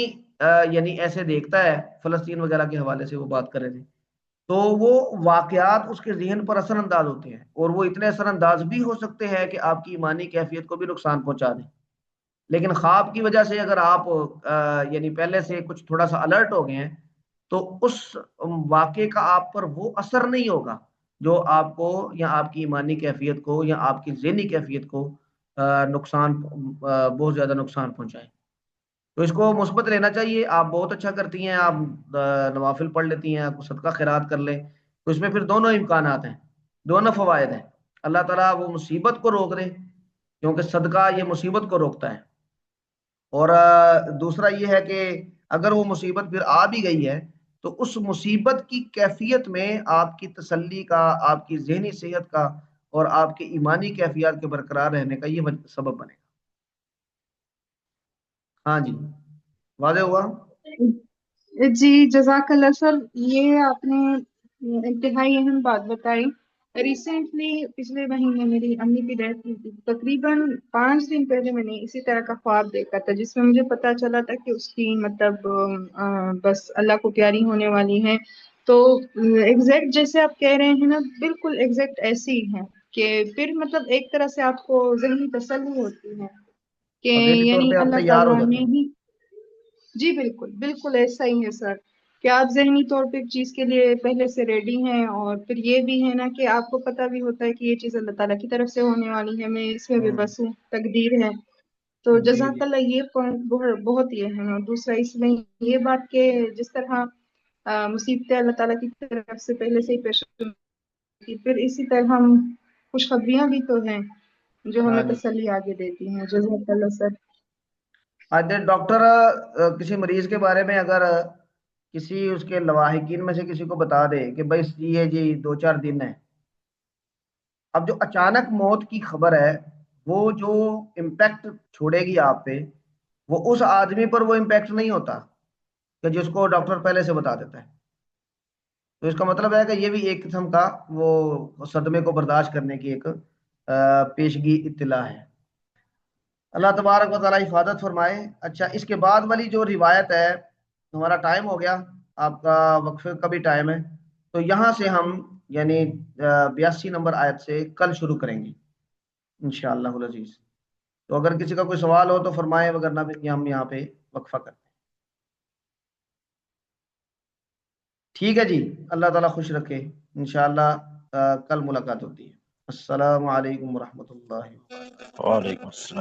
یعنی ایسے دیکھتا ہے، فلسطین وغیرہ کے حوالے سے وہ بات کر رہے تھے، تو وہ واقعات اس کے ذہن پر اثر انداز ہوتے ہیں، اور وہ اتنے اثر انداز بھی ہو سکتے ہیں کہ آپ کی ایمانی کیفیت کو بھی نقصان پہنچا دیں. لیکن خواب کی وجہ سے اگر آپ یعنی پہلے سے کچھ تھوڑا سا الرٹ ہو گئے ہیں تو اس واقعے کا آپ پر وہ اثر نہیں ہوگا جو آپ کو یا آپ کی ایمانی کیفیت کو یا آپ کی ذہنی کیفیت کو نقصان بہت زیادہ نقصان پہنچائے. تو اس کو مثبت لینا چاہیے. آپ بہت اچھا کرتی ہیں، آپ نوافل پڑھ لیتی ہیں، آپ صدقہ خیرات کر لیں، تو اس میں پھر دونوں امکانات ہیں، دونوں فوائد ہیں. اللہ تعالیٰ وہ مصیبت کو روک دے کیونکہ صدقہ یہ مصیبت کو روکتا ہے. اور دوسرا یہ ہے کہ اگر وہ مصیبت پھر آ بھی گئی ہے تو اس مصیبت کی کیفیت میں آپ کی تسلی کا، آپ کی ذہنی صحت کا اور آپ کے ایمانی کیفیات کے برقرار رہنے کا یہ سبب بنے گا. ہاں جی، واضح ہوا؟ جی جزاک اللہ سر، یہ آپ نے انتہائی اہم بات بتائی. ریسنٹلی پچھلے مہینے میری امی کی ڈیتھ ہوئی تھی. تقریباً 5 دن پہلے میں نے اسی طرح کا خواب دیکھا تھا جس میں مجھے پتا چلا تھا کہ اس کی مطلب بس اللہ کو پیاری ہونے والی ہے. تو ایگزیکٹ جیسے آپ کہہ رہے ہیں نا، بالکل ایگزیکٹ ایسی ہی ہے کہ پھر مطلب ایک طرح سے آپ کو ذہنی تسلی ہوتی ہے کہ اور ذہنی طور یعنی پہ آپ اللہ تیار ہو تعالیٰ جاتے نے ہیں. ہی. جی بالکل بالکل ایسا ہی ہے سر، کہ آپ ذہنی طور پہ ایک چیز کے لیے پہلے سے ریڈی ہیں، اور پھر یہ بھی ہے نا کہ آپ کو پتہ بھی ہوتا ہے کہ یہ چیز اللہ تعالیٰ کی طرف سے ہونے والی ہے، میں اس میں بھی بس ہوں، تقدیر ہے. تو جی جزاک جی اللہ، یہ پوائنٹ بہت ہی اہم ہے. اور دوسرا اس میں یہ بات کہ جس طرح مصیبتیں اللہ تعالیٰ کی طرف سے پہلے سے ہی پیش کی، پھر اسی طرح ہم خوشخبریاں بھی تو ہیں جو ہاں ہمیں جی. تسلی آگے دیتی ہیں. جزاک اللہ سر. ڈاکٹر کسی مریض کے بارے میں اگر کسی اس کے لواحقین میں سے کسی کو بتا دے کہ بھائی یہ جی 2-4 دن ہے، اب جو اچانک موت کی خبر ہے وہ جو امپیکٹ چھوڑے گی آپ پہ، وہ اس آدمی پر وہ امپیکٹ نہیں ہوتا کہ جس کو ڈاکٹر پہلے سے بتا دیتا ہے. تو اس کا مطلب ہے کہ یہ بھی ایک قسم کا وہ صدمے کو برداشت کرنے کی ایک پیشگی اطلاع ہے. اللہ تبارک و تعالیٰ حفاظت فرمائے. اچھا، اس کے بعد والی جو روایت ہے، ہمارا ٹائم ہو گیا، آپ کا وقفے کا بھی ٹائم ہے، تو یہاں سے ہم یعنی 82 نمبر آیت سے کل شروع کریں گے انشاءاللہ العزیز. تو اگر کسی کا کوئی سوال ہو تو فرمائیں، وگرنہ ہم یہاں پہ وقفہ کرتے ہیں. ٹھیک ہے جی، اللہ تعالیٰ خوش رکھے. انشاءاللہ کل ملاقات ہوتی ہے. السلام علیکم ورحمۃ اللہ وبرکاتہ. وعلیکم السلام.